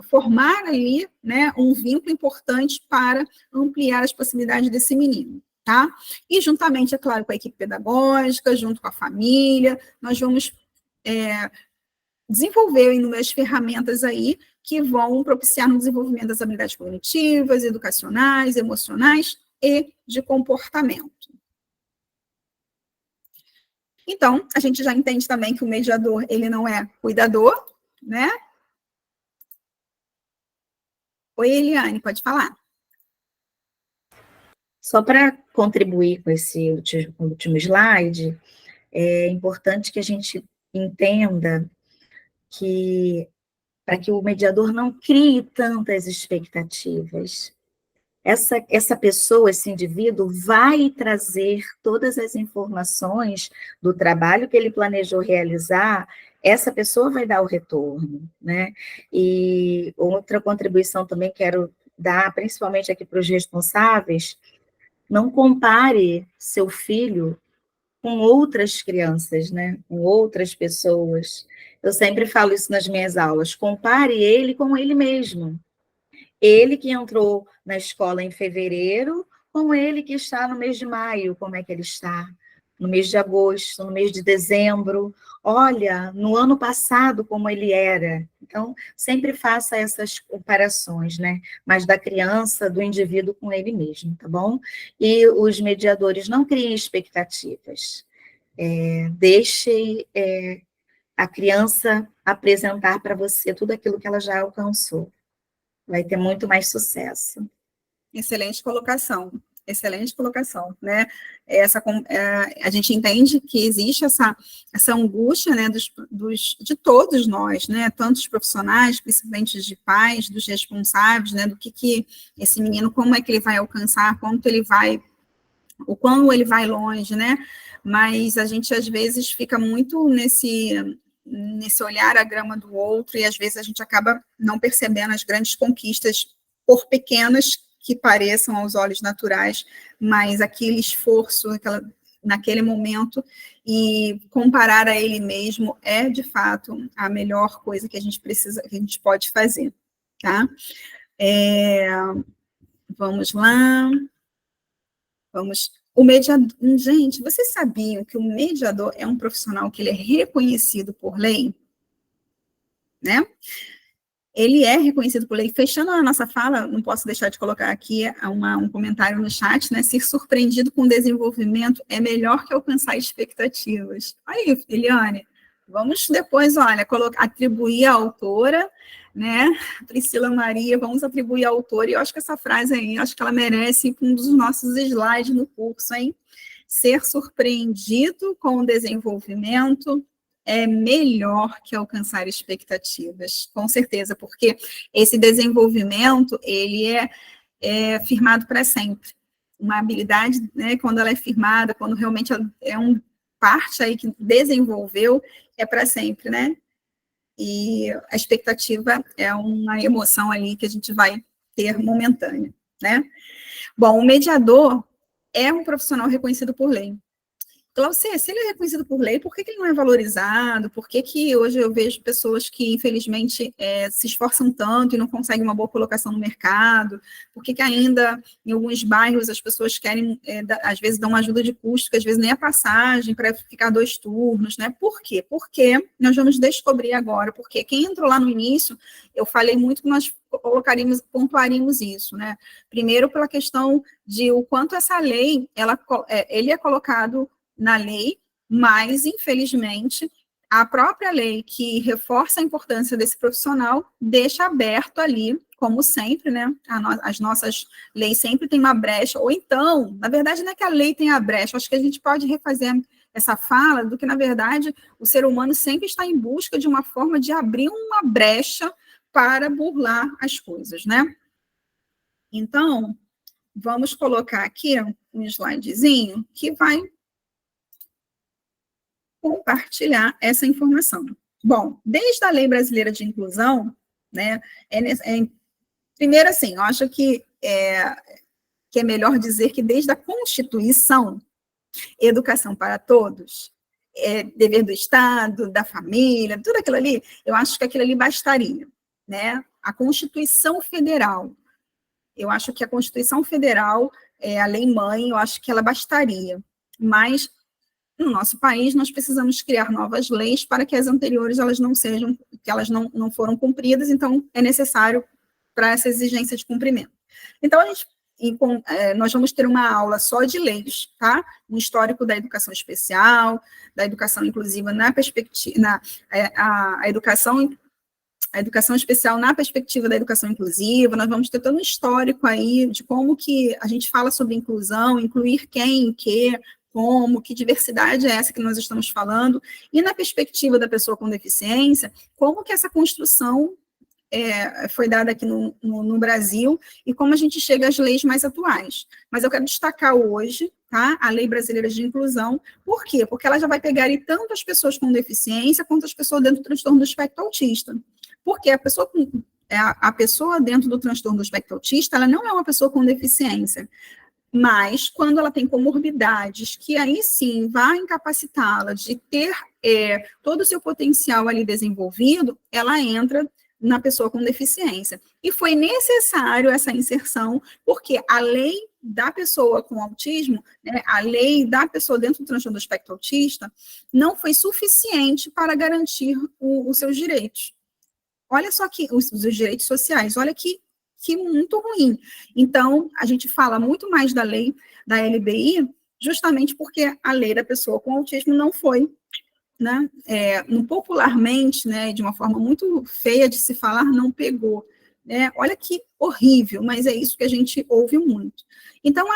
formar ali, né, um vínculo importante para ampliar as possibilidades desse menino, tá? E juntamente, é claro, com a equipe pedagógica, junto com a família, nós vamos desenvolver inúmeras ferramentas aí que vão propiciar no desenvolvimento das habilidades cognitivas, educacionais, emocionais e de comportamento. Então, a gente já entende também que o mediador, ele não é cuidador, né? Oi, Eliane, pode falar. Só para contribuir com esse último slide, é importante que a gente entenda que, para que o mediador não crie tantas expectativas, essa pessoa, esse indivíduo, vai trazer todas as informações do trabalho que ele planejou realizar, essa pessoa vai dar o retorno, né? E outra contribuição também quero dar, principalmente aqui para os responsáveis, não compare seu filho com outras crianças, né? Com outras pessoas. Eu sempre falo isso nas minhas aulas, compare ele com ele mesmo. Ele que entrou na escola em fevereiro, com ele que está no mês de maio, como é que ele está? No mês de agosto, no mês de dezembro. Olha, no ano passado, como ele era. Então, sempre faça essas comparações, né? Mas da criança, do indivíduo com ele mesmo, tá bom? E os mediadores não criem expectativas. Deixe a criança apresentar para você tudo aquilo que ela já alcançou. Vai ter muito mais sucesso. Excelente colocação, né? A gente entende que existe essa angústia, né, de todos nós, né, tanto os profissionais, principalmente de pais, dos responsáveis, né, do que esse menino, como é que ele vai alcançar, o quão ele vai longe, né? Mas a gente, às vezes, fica muito nesse olhar a grama do outro, e às vezes a gente acaba não percebendo as grandes conquistas, por pequenas que pareçam aos olhos naturais, mas aquele esforço, naquele momento, e comparar a ele mesmo é, de fato, a melhor coisa que a gente pode fazer, tá? Vamos lá. O mediador, gente, vocês sabiam que o mediador é um profissional que ele é reconhecido por lei? Né? ele é reconhecido por lei. Fechando a nossa fala, não posso deixar de colocar aqui um comentário no chat, né? Ser surpreendido com o desenvolvimento é melhor que alcançar expectativas. Aí, Eliane, vamos depois, olha, atribuir a autora, né? Priscila Maria, vamos atribuir a autora, e eu acho que essa frase aí, acho que ela merece um dos nossos slides no curso, hein? Ser surpreendido com o desenvolvimento é melhor que alcançar expectativas, com certeza, porque esse desenvolvimento, ele é firmado para sempre. Uma habilidade, né, quando ela é firmada, quando realmente é parte aí que desenvolveu, é para sempre, né? E a expectativa é uma emoção ali que a gente vai ter momentânea, né? Bom, o mediador é um profissional reconhecido por lei. Glaucia, se ele é reconhecido por lei, por que ele não é valorizado? Por que hoje eu vejo pessoas que, infelizmente, se esforçam tanto e não conseguem uma boa colocação no mercado? Por que ainda, em alguns bairros, as pessoas querem, às vezes, dar uma ajuda de custo, que às vezes nem é passagem para ficar 2 turnos, né? Por quê? Porque nós vamos descobrir agora, porque quem entrou lá no início, eu falei muito que nós pontuaríamos isso, né? Primeiro, pela questão de o quanto essa lei, ele é colocado na lei, mas, infelizmente, a própria lei que reforça a importância desse profissional deixa aberto ali, como sempre, né? As nossas leis sempre têm uma brecha, ou então, na verdade, não é que a lei tenha a brecha, acho que a gente pode refazer essa fala do que, na verdade, o ser humano sempre está em busca de uma forma de abrir uma brecha para burlar as coisas, né? Então, vamos colocar aqui um slidezinho que vai compartilhar essa informação. Bom, desde a Lei Brasileira de Inclusão, né, primeiro assim, eu acho que é melhor dizer que desde a Constituição, educação para todos, dever do Estado, da família, tudo aquilo ali, eu acho que aquilo ali bastaria, né? A Constituição Federal, eu acho que a Constituição Federal, a lei-mãe, eu acho que ela bastaria, mas no nosso país, nós precisamos criar novas leis para que as anteriores não foram cumpridas, então é necessário para essa exigência de cumprimento. Então, nós vamos ter uma aula só de leis, tá? Um histórico da educação especial, da educação inclusiva na perspectiva, a educação especial na perspectiva da educação inclusiva, nós vamos ter todo um histórico aí de como que a gente fala sobre inclusão, incluir quem, o que, como, que diversidade é essa que nós estamos falando, e na perspectiva da pessoa com deficiência, como que essa construção foi dada aqui no Brasil, e como a gente chega às leis mais atuais. Mas eu quero destacar hoje, tá, a Lei Brasileira de Inclusão. Por quê? Porque ela já vai pegar aí tanto as pessoas com deficiência, quanto as pessoas dentro do transtorno do espectro autista. Porque a pessoa dentro do transtorno do espectro autista, ela não é uma pessoa com deficiência, mas quando ela tem comorbidades, que aí sim vai incapacitá-la de ter todo o seu potencial ali desenvolvido, ela entra na pessoa com deficiência. E foi necessário essa inserção, porque a lei da pessoa com autismo, né, a lei da pessoa dentro do transtorno do espectro autista, não foi suficiente para garantir os seus direitos. Olha só que os direitos sociais, olha que muito ruim. Então, a gente fala muito mais da lei da LBI, justamente porque a lei da pessoa com autismo não foi, né, popularmente, né, de uma forma muito feia de se falar, não pegou. Né? Olha que horrível, mas é isso que a gente ouve muito. Então,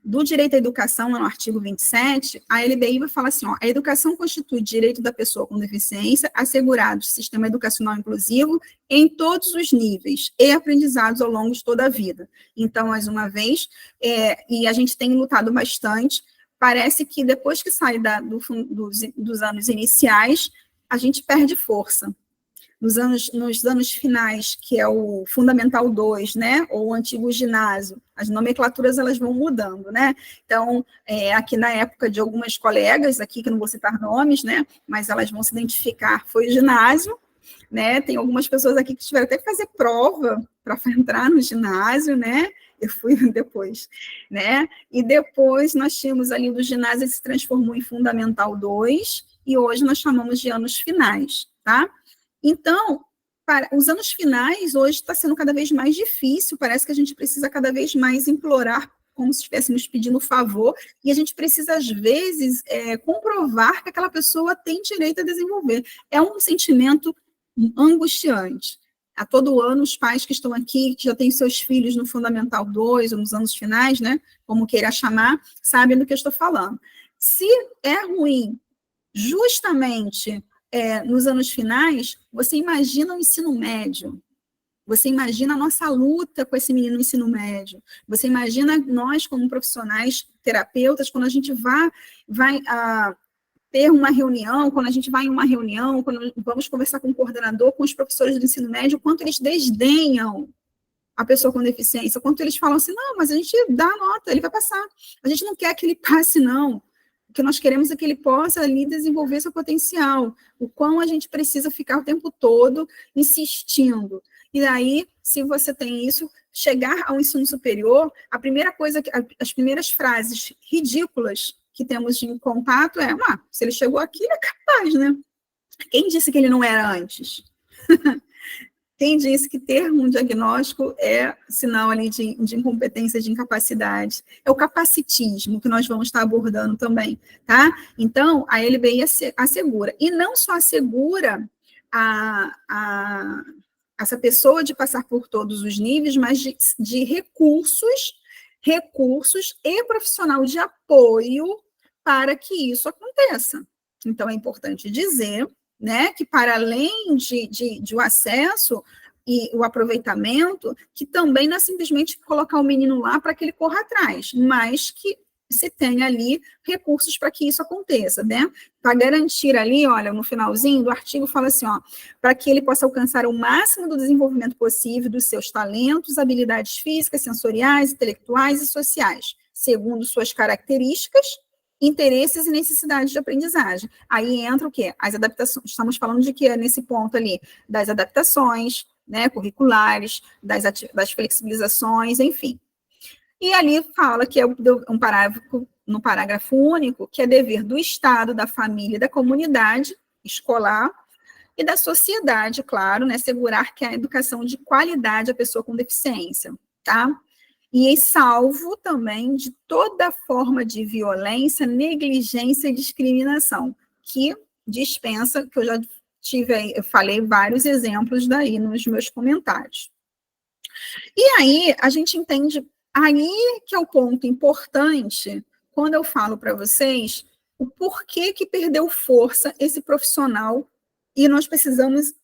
do direito à educação, no artigo 27, a LBI vai falar assim, a educação constitui direito da pessoa com deficiência assegurado de sistema educacional inclusivo em todos os níveis e aprendizados ao longo de toda a vida. Então, mais uma vez, e a gente tem lutado bastante, parece que depois que sai dos anos iniciais, a gente perde força. Nos anos finais, que é o Fundamental 2, né, ou o antigo ginásio, as nomenclaturas elas vão mudando, né? Então, aqui na época de algumas colegas, aqui que não vou citar nomes, né, mas elas vão se identificar, foi o ginásio, né? Tem algumas pessoas aqui que tiveram até que fazer prova para entrar no ginásio, né? Eu fui depois, né? E depois nós tínhamos ali do ginásio, ele se transformou em Fundamental 2, e hoje nós chamamos de anos finais, tá? Então, os anos finais hoje está sendo cada vez mais difícil, parece que a gente precisa cada vez mais implorar como se estivéssemos pedindo favor, e a gente precisa, às vezes, comprovar que aquela pessoa tem direito a desenvolver. É um sentimento angustiante. A todo ano, os pais que estão aqui, que já têm seus filhos no Fundamental 2, ou nos anos finais, né, como queira chamar, sabem do que eu estou falando. Se é ruim, justamente nos anos finais, você imagina o ensino médio, você imagina a nossa luta com esse menino no ensino médio, você imagina nós como profissionais, terapeutas, quando a gente vai ter uma reunião, quando a gente vai em uma reunião, quando vamos conversar com o coordenador, com os professores do ensino médio, o quanto eles desdenham a pessoa com deficiência, o quanto eles falam assim, não, mas a gente dá a nota, ele vai passar. A gente não quer que ele passe, não. O que nós queremos é que ele possa ali desenvolver seu potencial, o quão a gente precisa ficar o tempo todo insistindo. E daí, se você tem isso, chegar ao ensino superior, a primeira coisa, as primeiras frases ridículas que temos de contato se ele chegou aqui, ele é capaz, né? Quem disse que ele não era antes? Quem disse que ter um diagnóstico é sinal ali de incompetência, de incapacidade? É o capacitismo que nós vamos estar abordando também, tá? Então, a LBI assegura. E não só assegura essa pessoa de passar por todos os níveis, mas de recursos e profissional de apoio para que isso aconteça. Então, é importante dizer, né, que para além de o acesso e o aproveitamento, que também não é simplesmente colocar o menino lá para que ele corra atrás, mas que se tenha ali recursos para que isso aconteça, né? Para garantir ali, olha, no finalzinho do artigo fala assim, para que ele possa alcançar o máximo do desenvolvimento possível dos seus talentos, habilidades físicas, sensoriais, intelectuais e sociais, segundo suas características, interesses e necessidades de aprendizagem. Aí entra o quê? As adaptações. Estamos falando de quê nesse ponto ali? Das adaptações, né, curriculares, das flexibilizações, enfim. E ali fala que é um parágrafo, no parágrafo único, que é dever do Estado, da família, da comunidade escolar e da sociedade, claro, né, assegurar que a educação de qualidade à pessoa com deficiência, tá? E salvo também de toda forma de violência, negligência e discriminação, que dispensa, que eu já eu falei vários exemplos daí nos meus comentários. E aí, a gente entende, aí que é o ponto importante, quando eu falo para vocês, o porquê que perdeu força esse profissional, e nós precisamos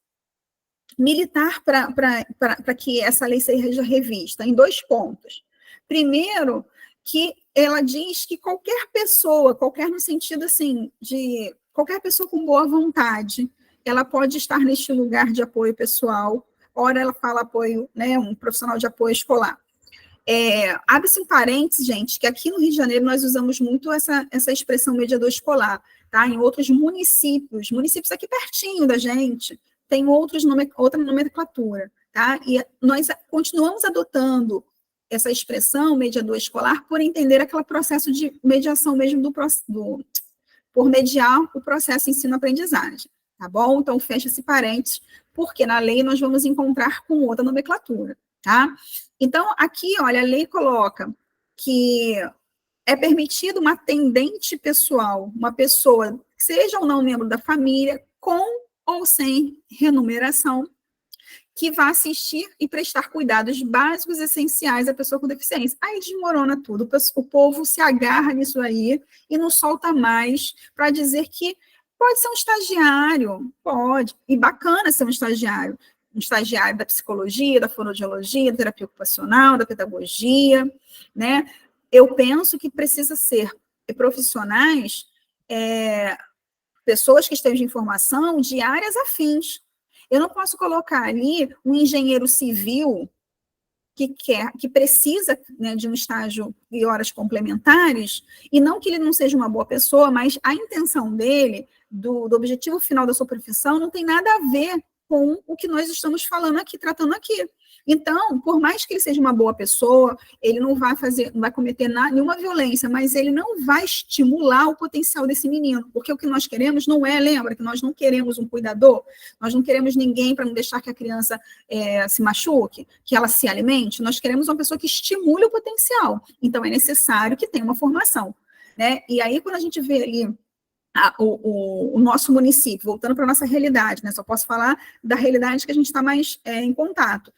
militar para que essa lei seja revista, em 2 pontos. Primeiro, que ela diz que qualquer pessoa, qualquer no sentido assim, de qualquer pessoa com boa vontade, ela pode estar neste lugar de apoio pessoal, ora ela fala apoio, né, um profissional de apoio escolar. Abre-se um parênteses, gente, que aqui no Rio de Janeiro nós usamos muito essa expressão mediador escolar, tá? Em outros municípios aqui pertinho da gente, tem outra nomenclatura, tá? E nós continuamos adotando essa expressão mediador escolar por entender aquele processo de mediação mesmo por mediar o processo ensino-aprendizagem, tá bom? Então, fecha esse parênteses, porque na lei nós vamos encontrar com outra nomenclatura, tá? Então, aqui, olha, a lei coloca que é permitido uma atendente pessoal, uma pessoa, seja ou não membro da família, com ou sem remuneração, que vá assistir e prestar cuidados básicos e essenciais à pessoa com deficiência. Aí desmorona tudo, o povo se agarra nisso aí e não solta mais para dizer que pode ser um estagiário, pode, e bacana ser um estagiário da psicologia, da fonoaudiologia, da terapia ocupacional, da pedagogia, né? Eu penso que precisa ser profissionais, pessoas que estejam em formação de áreas afins. Eu não posso colocar ali um engenheiro civil que precisa, né, de um estágio e horas complementares, e não que ele não seja uma boa pessoa, mas a intenção dele, do objetivo final da sua profissão, não tem nada a ver com o que nós estamos falando aqui, tratando aqui. Então, por mais que ele seja uma boa pessoa, ele não vai cometer nenhuma violência, mas ele não vai estimular o potencial desse menino, porque o que nós queremos não é, lembra, que nós não queremos um cuidador, nós não queremos ninguém para não deixar que a criança se machuque, que ela se alimente, nós queremos uma pessoa que estimule o potencial. Então, é necessário que tenha uma formação, né? E aí, quando a gente vê ali o nosso município, voltando para a nossa realidade, né? Só posso falar da realidade que a gente está mais em contato,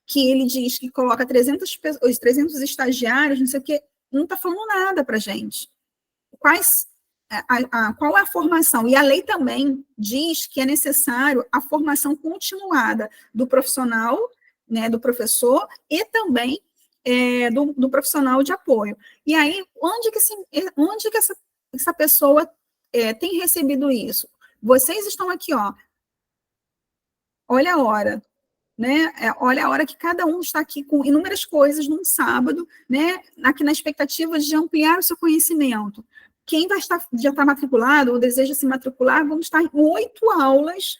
que ele diz que coloca 300 estagiários, não sei o quê, não está falando nada para a gente. Qual é a formação? E a lei também diz que é necessário a formação continuada do profissional, né, do professor, e também do profissional de apoio. E aí, onde que essa pessoa tem recebido isso? Vocês estão aqui, ó, olha a hora, né? Olha a hora que cada um está aqui com inúmeras coisas num sábado, né? Aqui na expectativa de ampliar o seu conhecimento. Quem já está matriculado ou deseja se matricular, vamos estar em 8 aulas,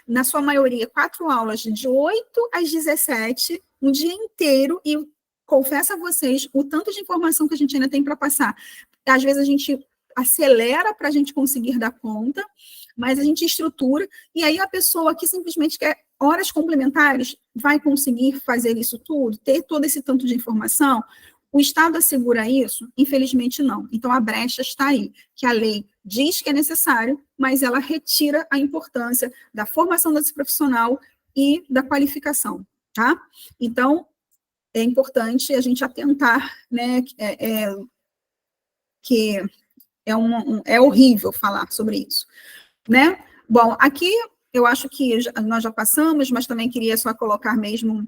na sua maioria 4 aulas, de 8 às 17, um dia inteiro, e confesso a vocês o tanto de informação que a gente ainda tem para passar. Às vezes a gente acelera para a gente conseguir dar conta, mas a gente estrutura, e aí a pessoa que simplesmente quer horas complementares vai conseguir fazer isso tudo, ter todo esse tanto de informação? O Estado assegura isso? Infelizmente não. Então a brecha está aí, que a lei diz que é necessário, mas ela retira a importância da formação desse profissional e da qualificação, tá? Então, é importante a gente atentar, né, que é horrível falar sobre isso, né? Bom, aqui eu acho que nós já passamos, mas também queria só colocar mesmo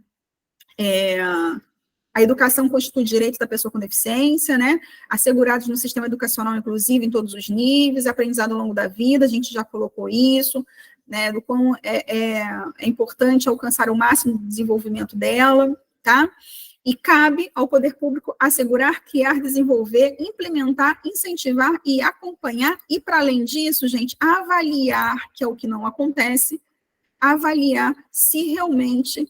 a educação constitui direito da pessoa com deficiência, né? Assegurados no sistema educacional inclusivo em todos os níveis, aprendizado ao longo da vida, a gente já colocou isso, né? Do quão é importante alcançar o máximo de desenvolvimento dela, tá? E cabe ao poder público assegurar, criar, desenvolver, implementar, incentivar e acompanhar, e para além disso, gente, avaliar, que é o que não acontece, avaliar se realmente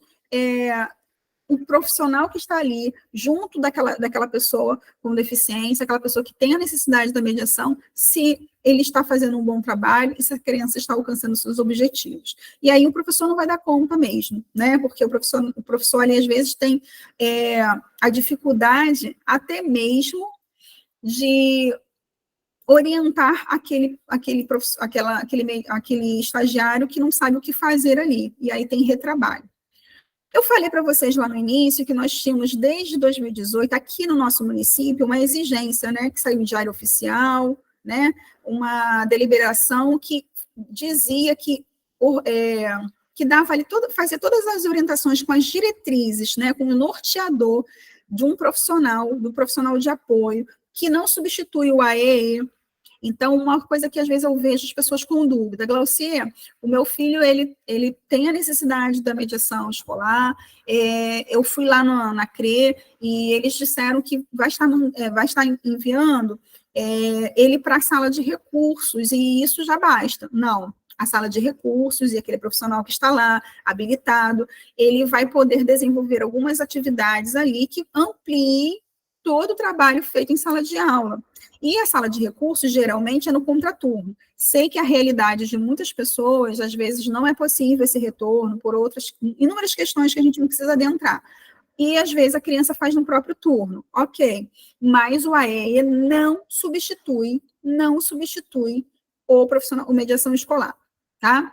o profissional que está ali, junto daquela pessoa com deficiência, aquela pessoa que tem a necessidade da mediação, se ele está fazendo um bom trabalho e se a criança está alcançando seus objetivos. E aí o professor não vai dar conta mesmo, né? Porque o professor ali, às vezes, tem a dificuldade até mesmo de orientar aquele estagiário que não sabe o que fazer ali, e aí tem retrabalho. Eu falei para vocês lá no início que nós tínhamos, desde 2018, aqui no nosso município, uma exigência, né, que saiu em diário oficial, né, uma deliberação que dizia que dava ali fazia todas as orientações com as diretrizes, né, com o norteador de um profissional, do profissional de apoio, que não substitui o AEE. Então, uma coisa que às vezes eu vejo as pessoas com dúvida: Glaucia, o meu filho, ele tem a necessidade da mediação escolar, eu fui lá na CRE e eles disseram que vai estar enviando ele para a sala de recursos, e isso já basta. Não, a sala de recursos e aquele profissional que está lá, habilitado, ele vai poder desenvolver algumas atividades ali que ampliem todo o trabalho feito em sala de aula. E a sala de recursos, geralmente, é no contraturno. Sei que a realidade de muitas pessoas, às vezes, não é possível esse retorno, por inúmeras questões que a gente não precisa adentrar. E, às vezes, a criança faz no próprio turno. Ok, mas o AEE não substitui o mediação escolar, tá?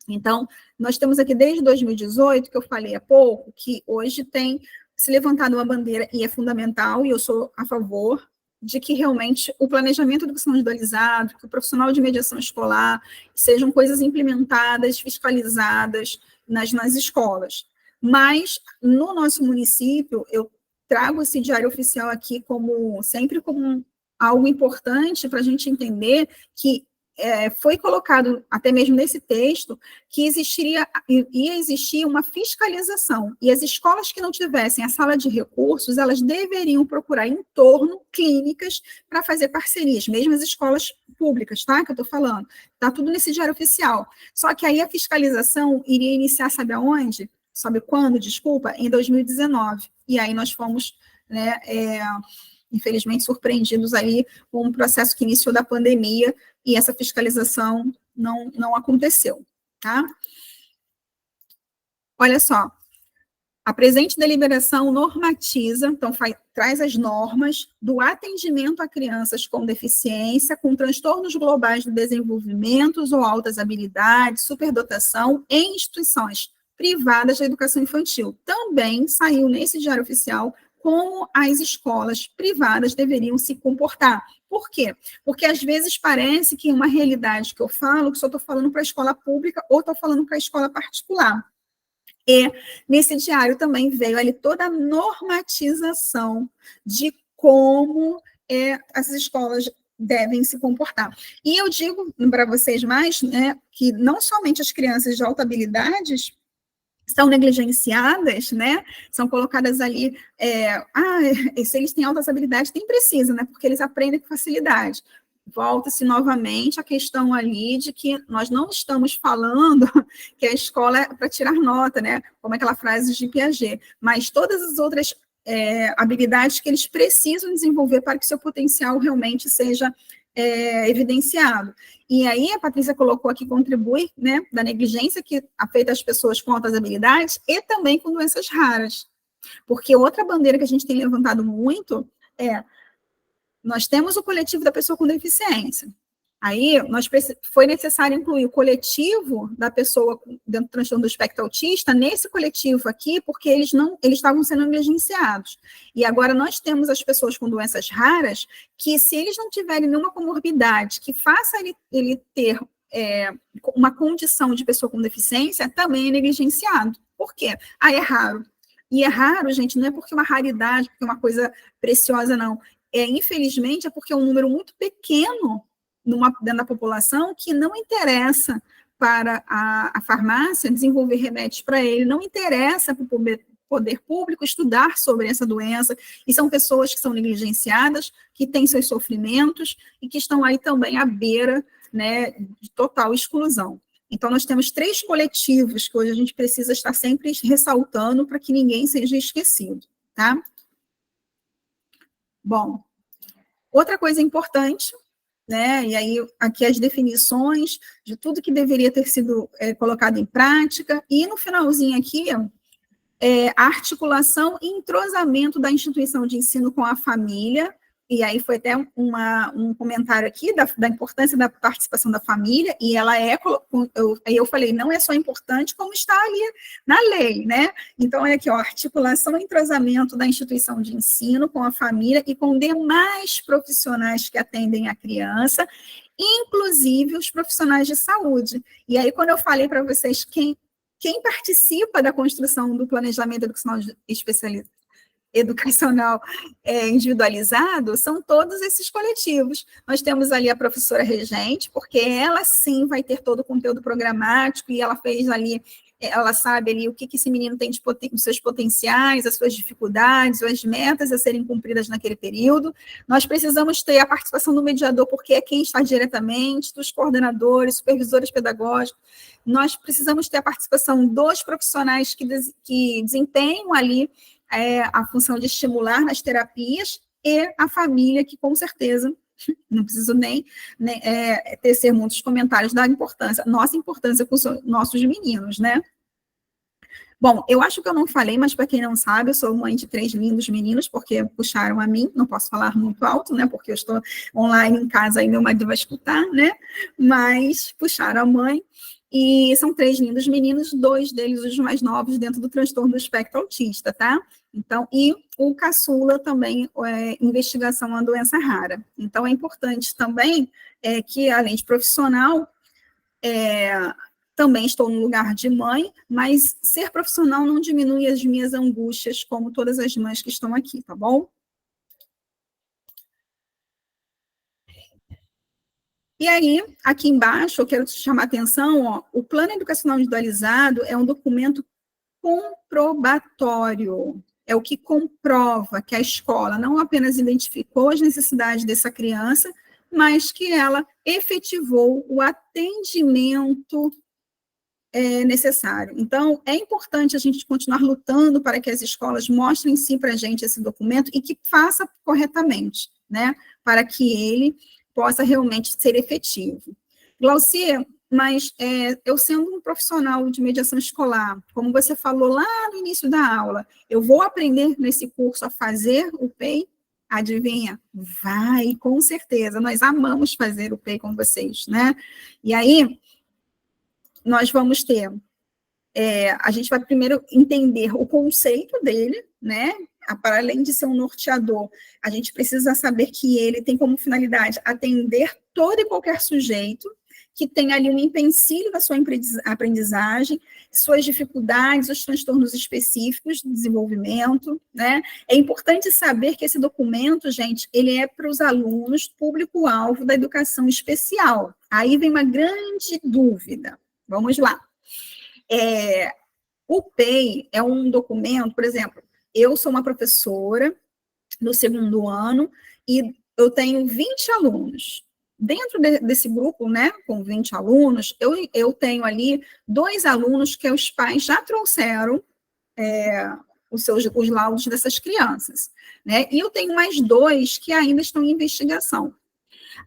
Então, nós temos aqui desde 2018, que eu falei há pouco, que hoje tem se levantado uma bandeira, e é fundamental, e eu sou a favor, de que realmente o planejamento educacional individualizado, que o profissional de mediação escolar, sejam coisas implementadas, fiscalizadas nas escolas. Mas, no nosso município, eu trago esse diário oficial aqui sempre como algo importante para a gente entender que foi colocado, até mesmo nesse texto, que ia existir uma fiscalização, e as escolas que não tivessem a sala de recursos, elas deveriam procurar em torno clínicas para fazer parcerias, mesmo as escolas públicas, tá? Que eu estou falando. Está tudo nesse diário oficial. Só que aí a fiscalização iria iniciar, sabe aonde? Sabe quando? Desculpa, em 2019. E aí nós fomos, né, infelizmente, surpreendidos aí com um processo que iniciou da pandemia, e essa fiscalização não aconteceu, tá? Olha só, a presente deliberação normatiza, então traz as normas do atendimento a crianças com deficiência, com transtornos globais do desenvolvimento ou altas habilidades, superdotação em instituições privadas de educação infantil. Também saiu nesse diário oficial como as escolas privadas deveriam se comportar. Por quê? Porque às vezes parece que uma realidade que eu falo, que só estou falando para a escola pública ou estou falando para a escola particular. E nesse diário também veio ali toda a normatização de como as escolas devem se comportar. E eu digo para vocês mais, né, que não somente as crianças de alta habilidades são negligenciadas, né? São colocadas ali, se eles têm altas habilidades, nem precisa, né? Porque eles aprendem com facilidade. Volta-se novamente a questão ali de que nós não estamos falando que a escola é para tirar nota, né? Como aquela frase de Piaget, mas todas as outras habilidades que eles precisam desenvolver para que seu potencial realmente seja evidenciado. E aí a Patrícia colocou aqui, contribui, né, da negligência que afeta as pessoas com altas habilidades e também com doenças raras. Porque outra bandeira que a gente tem levantado muito nós temos o coletivo da pessoa com deficiência. Aí, foi necessário incluir o coletivo da pessoa dentro do transtorno do espectro autista nesse coletivo aqui, porque eles estavam sendo negligenciados. E agora nós temos as pessoas com doenças raras, que se eles não tiverem nenhuma comorbidade que faça ele ter uma condição de pessoa com deficiência, também é negligenciado. Por quê? É raro. E é raro, gente, não é porque é uma raridade, porque é uma coisa preciosa, não. Infelizmente, é porque é um número muito pequeno dentro da população que não interessa para a farmácia desenvolver remédios para ele, não interessa para o poder público estudar sobre essa doença, e são pessoas que são negligenciadas, que têm seus sofrimentos e que estão aí também à beira, né, de total exclusão. Então, nós temos 3 coletivos que hoje a gente precisa estar sempre ressaltando para que ninguém seja esquecido, tá? Bom, outra coisa importante, né, e aí aqui as definições de tudo que deveria ter sido colocado em prática, e no finalzinho aqui, a articulação e entrosamento da instituição de ensino com a família, e aí foi até um comentário aqui da importância da participação da família, e ela aí eu falei, não é só importante, como está ali na lei, né? Então, é aqui, articulação e entrosamento da instituição de ensino com a família e com demais profissionais que atendem a criança, inclusive os profissionais de saúde. E aí, quando eu falei para vocês quem participa da construção do planejamento educacional individualizado, são todos esses coletivos. Nós temos ali a professora regente, porque ela sim vai ter todo o conteúdo programático, e ela fez ali, ela sabe ali o que esse menino tem os seus potenciais, as suas dificuldades, as metas a serem cumpridas naquele período. Nós precisamos ter a participação do mediador, porque é quem está diretamente, dos coordenadores, supervisores pedagógicos. Nós precisamos ter a participação dos profissionais que desempenham ali a função de estimular nas terapias, e a família, que com certeza, não preciso nem tecer muitos comentários da nossa importância com os nossos meninos, né? Bom, eu acho que eu não falei, mas para quem não sabe, eu sou mãe de 3 lindos meninos, porque puxaram a mim, não posso falar muito alto, né, porque eu estou online em casa e meu marido vai escutar, né, mas puxaram a mãe, e são 3 lindos meninos, 2 deles os mais novos dentro do transtorno do espectro autista, tá? Então, e o caçula também investigação a doença rara. Então, é importante também que, além de profissional, também estou no lugar de mãe, mas ser profissional não diminui as minhas angústias, como todas as mães que estão aqui, tá bom? E aí, aqui embaixo, eu quero te chamar a atenção, ó, o Plano Educacional Individualizado é um documento comprobatório, é o que comprova que a escola não apenas identificou as necessidades dessa criança, mas que ela efetivou o atendimento necessário. Então, é importante a gente continuar lutando para que as escolas mostrem sim para a gente esse documento e que faça corretamente, né, para que ele possa realmente ser efetivo. Glaucia, mas eu sendo um profissional de mediação escolar, como você falou lá no início da aula, eu vou aprender nesse curso a fazer o PEI? Adivinha? Vai, com certeza. Nós amamos fazer o PEI com vocês, né? E aí, nós vamos ter, a gente vai primeiro entender o conceito dele, né? Para além de ser um norteador, a gente precisa saber que ele tem como finalidade atender todo e qualquer sujeito que tem ali um empecilho da sua aprendizagem, suas dificuldades, os transtornos específicos do desenvolvimento, né? É importante saber que esse documento, gente, ele é para os alunos público-alvo da educação especial. Aí vem uma grande dúvida. Vamos lá. O PEI é um documento, por exemplo, eu sou uma professora no 2º ano e eu tenho 20 alunos. Dentro desse grupo, né, com 20 alunos, eu tenho ali 2 alunos que os pais já trouxeram os laudos dessas crianças, né? E eu tenho mais 2 que ainda estão em investigação.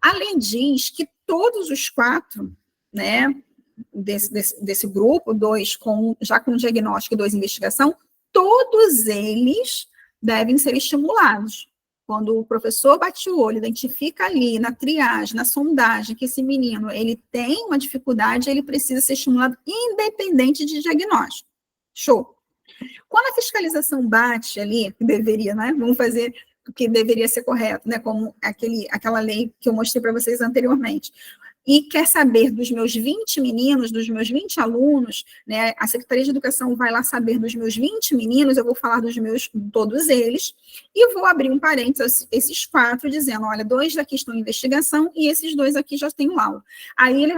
Além disso, que todos os 4, né, desse grupo, 2 já com diagnóstico e 2 em investigação, todos eles devem ser estimulados. Quando o professor bate o olho, identifica ali na triagem, na sondagem, que esse menino ele tem uma dificuldade, ele precisa ser estimulado independente de diagnóstico. Show. Quando a fiscalização bate ali, que deveria, né? Vamos fazer o que deveria ser correto, né? Como aquela lei que eu mostrei para vocês anteriormente. E quer saber dos meus 20 meninos, dos meus 20 alunos, né? A Secretaria de Educação vai lá saber dos meus 20 meninos, eu vou falar dos meus, todos eles, e vou abrir um parênteses, esses 4, dizendo, olha, 2 daqui estão em investigação e esses 2 aqui já têm laudo. Aí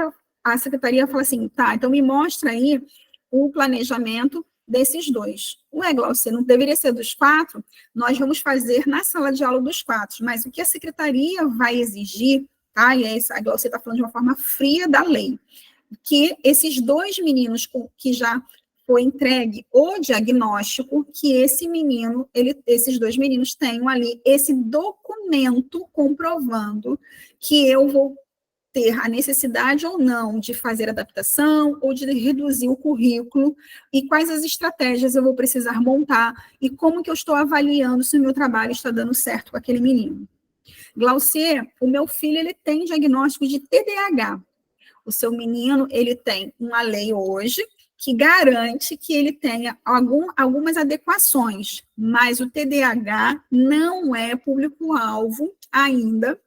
a Secretaria fala assim, tá, então me mostra aí o planejamento desses 2. Ué, Glaucia, não deveria ser dos 4? Nós vamos fazer na sala de aula dos 4, mas o que a Secretaria vai exigir, tá? E a Glaucia está falando de uma forma fria da lei, que esses 2 meninos que já foi entregue o diagnóstico, que esses 2 meninos tenham ali esse documento comprovando que eu vou ter a necessidade ou não de fazer adaptação ou de reduzir o currículo e quais as estratégias eu vou precisar montar e como que eu estou avaliando se o meu trabalho está dando certo com aquele menino. Glaucia, o meu filho ele tem diagnóstico de TDAH. O seu menino ele tem uma lei hoje que garante que ele tenha algumas adequações, mas o TDAH não é público-alvo ainda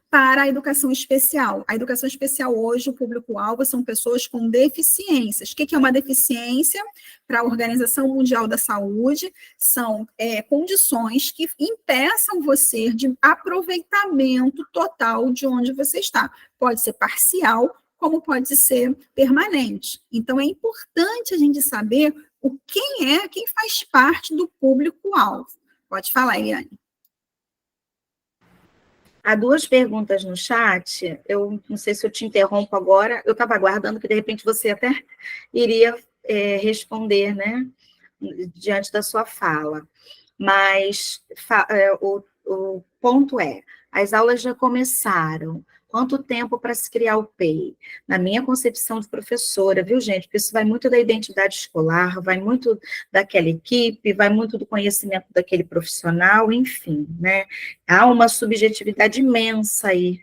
para a educação especial. A educação especial hoje, o público-alvo são pessoas com deficiências. O que é uma deficiência? Para a Organização Mundial da Saúde, são condições que impeçam você de aproveitamento total de onde você está. Pode ser parcial, como pode ser permanente. Então, é importante a gente saber quem faz parte do público-alvo. Pode falar, Eliane. Há 2 perguntas no chat, eu não sei se eu te interrompo agora, eu estava aguardando que, de repente, você até iria responder, né, diante da sua fala. Mas o ponto é, as aulas já começaram, quanto tempo para se criar o PEI? Na minha concepção de professora, viu, gente? Porque isso vai muito da identidade escolar, vai muito daquela equipe, vai muito do conhecimento daquele profissional, enfim, né? Há uma subjetividade imensa aí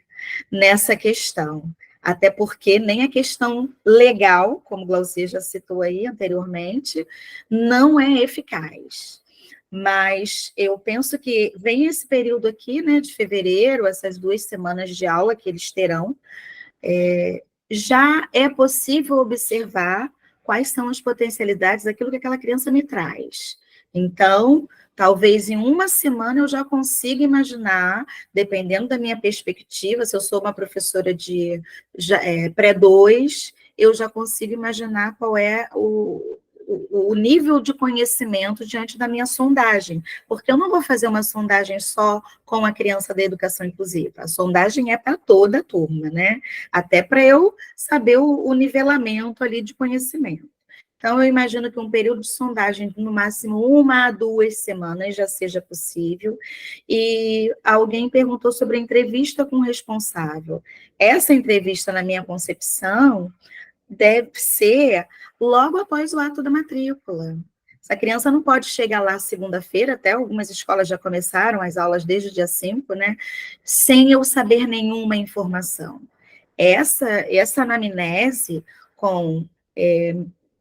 nessa questão. Até porque nem a questão legal, como Glaucia já citou aí anteriormente, não é eficaz. Mas eu penso que vem esse período aqui, né, de fevereiro, essas 2 semanas de aula que eles terão, já é possível observar quais são as potencialidades daquilo que aquela criança me traz. Então, Talvez em uma semana eu já consiga imaginar, dependendo da minha perspectiva, se eu sou uma professora de pré-2, eu já consigo imaginar qual é o nível de conhecimento diante da minha sondagem, porque eu não vou fazer uma sondagem só com a criança da educação inclusiva, a sondagem é para toda a turma, né? Até para eu saber o nivelamento ali de conhecimento. Então, eu imagino que um período de sondagem de no máximo 1 a 2 semanas já seja possível. E alguém perguntou sobre a entrevista com o responsável. Essa entrevista, na minha concepção, deve ser logo após o ato da matrícula. Essa criança não pode chegar lá segunda-feira, até algumas escolas já começaram as aulas desde o dia 5, né? Sem eu saber nenhuma informação. Essa anamnese com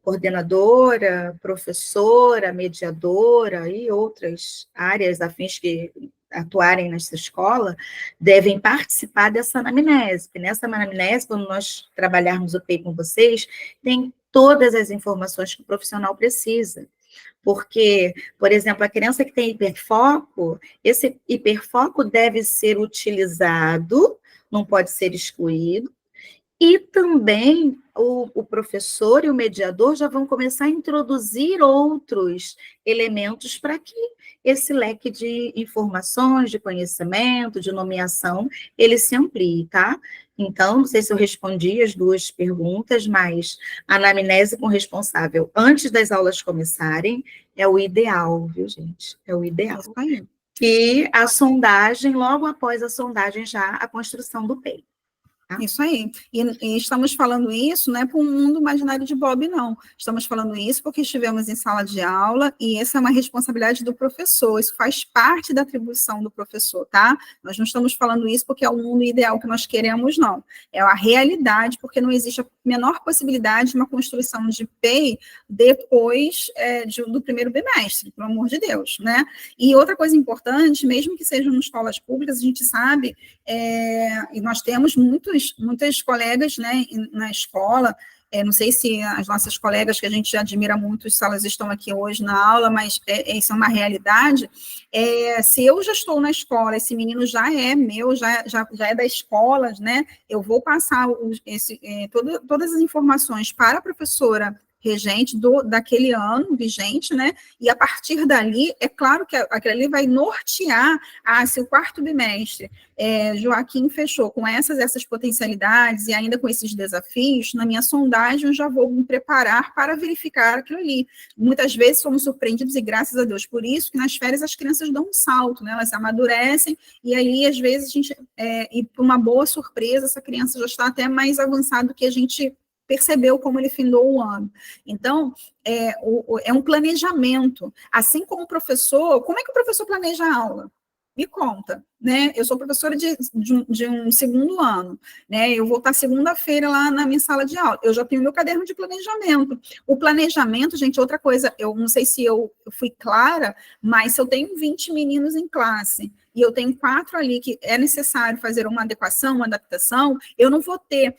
coordenadora, professora, mediadora e outras áreas afins que atuarem nessa escola, devem participar dessa anamnese. Porque nessa anamnese, quando nós trabalharmos o PEI com vocês, tem todas as informações que o profissional precisa. Porque, por exemplo, a criança que tem hiperfoco, esse hiperfoco deve ser utilizado, não pode ser excluído, e também o professor e o mediador já vão começar a introduzir outros elementos para que esse leque de informações, de conhecimento, de nomeação, ele se amplie, tá? Então, não sei se eu respondi as 2 perguntas, mas a anamnese com o responsável antes das aulas começarem é o ideal, viu, gente? É o ideal. Isso aí. E a sondagem, logo após a sondagem, já a construção do PEI. Isso aí. E estamos falando isso não é para um mundo imaginário de Bob, não. Estamos falando isso porque estivemos em sala de aula e essa é uma responsabilidade do professor. Isso faz parte da atribuição do professor, tá? Nós não estamos falando isso porque é o mundo ideal que nós queremos, não. É a realidade, porque não existe a menor possibilidade de uma construção de PEI depois do primeiro bimestre, pelo amor de Deus, né? E outra coisa importante, mesmo que sejam em escolas públicas, a gente sabe, e nós temos muitas colegas, né, na escola, não sei se as nossas colegas que a gente admira muito, se elas estão aqui hoje na aula, mas isso é uma realidade. Se eu já estou na escola, esse menino já é meu, já é da escola, né, eu vou passar todas as informações para a professora regente daquele ano vigente, né? E a partir dali, é claro que aquilo ali vai nortear se o 4º bimestre Joaquim fechou com essas potencialidades e ainda com esses desafios, na minha sondagem eu já vou me preparar para verificar aquilo ali. Muitas vezes somos surpreendidos e graças a Deus por isso que nas férias as crianças dão um salto, né? Elas amadurecem e aí às vezes a gente, e por uma boa surpresa, essa criança já está até mais avançada do que a gente percebeu como ele findou o ano. Então, é um planejamento. Assim como o professor, como é que o professor planeja a aula? Me conta, né? Eu sou professora de um 2º ano, né? Eu vou estar segunda-feira lá na minha sala de aula. Eu já tenho meu caderno de planejamento. O planejamento, gente, outra coisa, eu não sei se eu fui clara, mas se eu tenho 20 meninos em classe e eu tenho 4 ali que é necessário fazer uma adequação, uma adaptação, eu não vou ter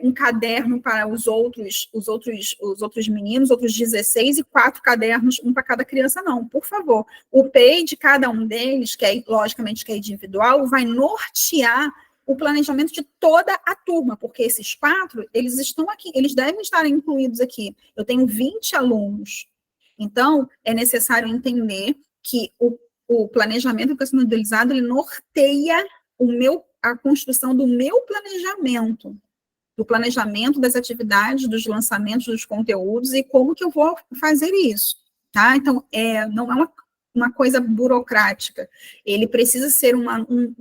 um caderno para os outros meninos, outros 16 e 4 cadernos, um para cada criança, não. Por favor, o PEI de cada um deles, logicamente que é individual, vai nortear o planejamento de toda a turma, porque esses 4, eles estão aqui, eles devem estar incluídos aqui. Eu tenho 20 alunos. Então, é necessário entender que o planejamento personalizado, ele norteia a construção do meu planejamento, do planejamento das atividades, dos lançamentos dos conteúdos e como que eu vou fazer isso, tá? Então, não é uma coisa burocrática, ele precisa ser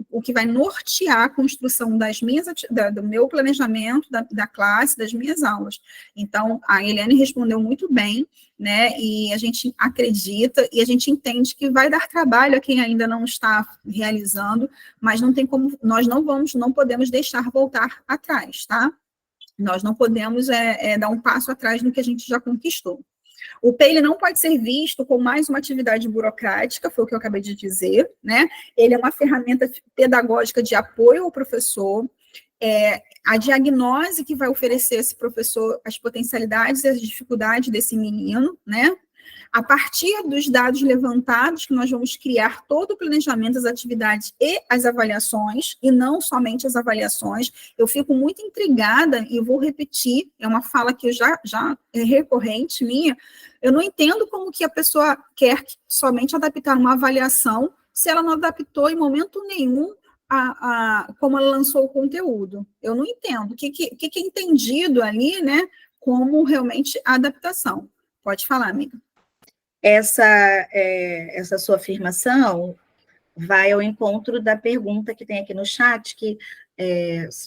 o que vai nortear a construção do meu planejamento, da classe, das minhas aulas. Então, a Eliane respondeu muito bem, né, e a gente acredita e a gente entende que vai dar trabalho a quem ainda não está realizando, mas não tem como, nós não podemos deixar voltar atrás, tá? Nós não podemos dar um passo atrás no que a gente já conquistou. O PEI não pode ser visto como mais uma atividade burocrática, foi o que eu acabei de dizer, né? Ele é uma ferramenta pedagógica de apoio ao professor, a diagnose que vai oferecer esse professor, as potencialidades e as dificuldades desse menino, né? A partir dos dados levantados, que nós vamos criar todo o planejamento das atividades e as avaliações, e não somente as avaliações. Eu fico muito intrigada, e vou repetir, é uma fala que eu já é recorrente minha, eu não entendo como que a pessoa quer somente adaptar uma avaliação, se ela não adaptou em momento nenhum como ela lançou o conteúdo. Eu não entendo. O que é entendido ali, né, como realmente a adaptação. Pode falar, amiga. Essa sua afirmação vai ao encontro da pergunta que tem aqui no chat, que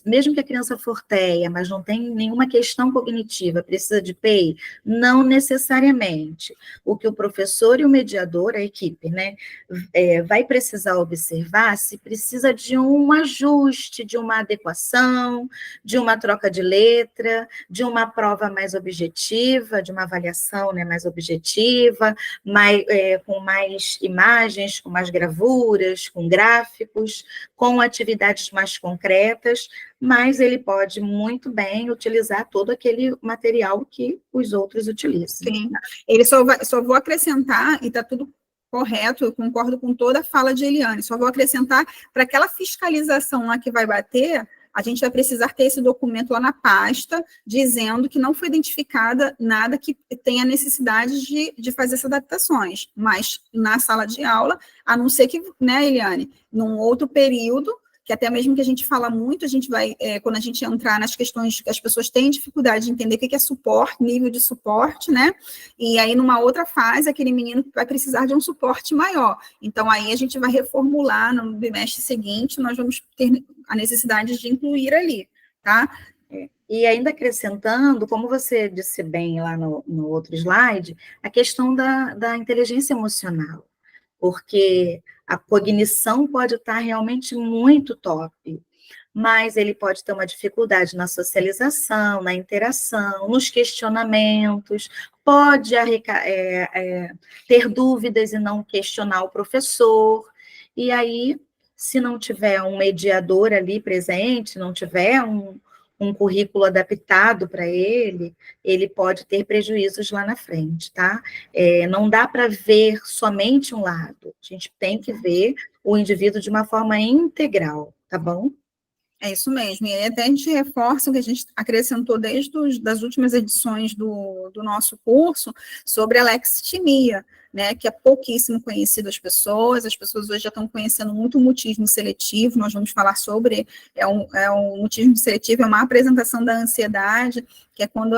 mesmo que a criança forteia, mas não tem nenhuma questão cognitiva, precisa de PEI? Não necessariamente. O que o professor e o mediador, a equipe, né, vai precisar observar se precisa de um ajuste, de uma adequação, de uma troca de letra, de uma prova mais objetiva, de uma avaliação, né, mais objetiva, com mais imagens, com mais gravuras, com gráficos, com atividades mais concretas, mas ele pode muito bem utilizar todo aquele material que os outros utilizam. Sim, ele só vou acrescentar, e está tudo correto, eu concordo com toda a fala de Eliane, só vou acrescentar, para aquela fiscalização lá que vai bater, a gente vai precisar ter esse documento lá na pasta, dizendo que não foi identificada nada que tenha necessidade de fazer essas adaptações, mas na sala de aula, a não ser que, né, Eliane, num outro período, que até mesmo que a gente fala muito, a gente vai, quando a gente entrar nas questões que as pessoas têm dificuldade de entender o que é suporte, nível de suporte, né? E aí, numa outra fase, aquele menino vai precisar de um suporte maior. Então, aí a gente vai reformular no bimestre seguinte, nós vamos ter a necessidade de incluir ali, tá? E ainda acrescentando, como você disse bem lá no outro slide, a questão da inteligência emocional, porque a cognição pode estar realmente muito top, mas ele pode ter uma dificuldade na socialização, na interação, nos questionamentos, pode ter dúvidas e não questionar o professor, e aí, se não tiver um mediador ali presente, não tiver um currículo adaptado para ele, ele pode ter prejuízos lá na frente, tá? Não dá para ver somente um lado, a gente tem que ver o indivíduo de uma forma integral, tá bom? É isso mesmo, e aí até a gente reforça o que a gente acrescentou desde das últimas edições do nosso curso sobre a lexistimia, né, que é pouquíssimo conhecido às pessoas hoje já estão conhecendo muito o mutismo seletivo, nós vamos falar sobre, um mutismo seletivo, é uma apresentação da ansiedade, que é quando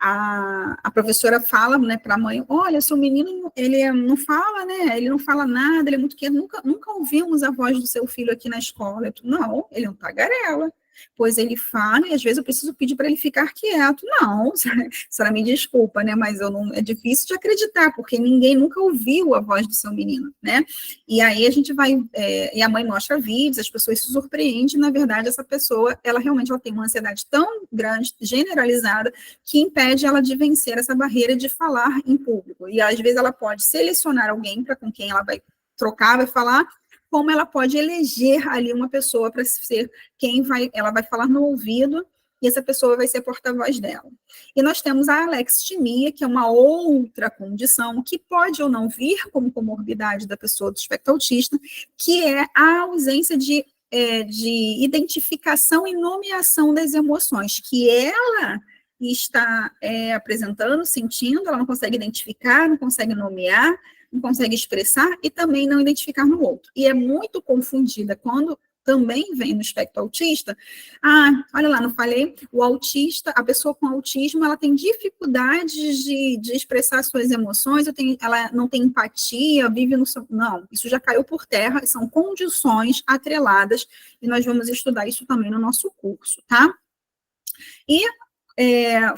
a professora fala, né, para a mãe, olha, seu menino, ele não fala, né, ele não fala nada, ele é muito quieto, nunca ouvimos a voz do seu filho aqui na escola. Não, ele é um tagarela, pois ele fala, e às vezes eu preciso pedir para ele ficar quieto. Não, a senhora me desculpa, né, mas é difícil de acreditar, porque ninguém nunca ouviu a voz do seu menino, né, e aí a gente vai, e a mãe mostra vídeos, as pessoas se surpreendem, na verdade, essa pessoa, ela tem uma ansiedade tão grande, generalizada, que impede ela de vencer essa barreira de falar em público, e às vezes ela pode selecionar alguém com quem ela vai trocar, vai falar, como ela pode eleger ali uma pessoa para ser ela vai falar no ouvido, e essa pessoa vai ser porta-voz dela. E nós temos a alexithymia, que é uma outra condição, que pode ou não vir como comorbidade da pessoa do espectro autista, que é a ausência de identificação e nomeação das emoções, que ela está apresentando, sentindo, ela não consegue identificar, não consegue nomear, não consegue expressar e também não identificar no outro. E é muito confundida quando também vem no espectro autista. Olha lá, não falei, o autista, a pessoa com autismo, ela tem dificuldades de expressar suas emoções, ela não tem empatia, vive no seu... Não, isso já caiu por terra, são condições atreladas, e nós vamos estudar isso também no nosso curso, tá? E,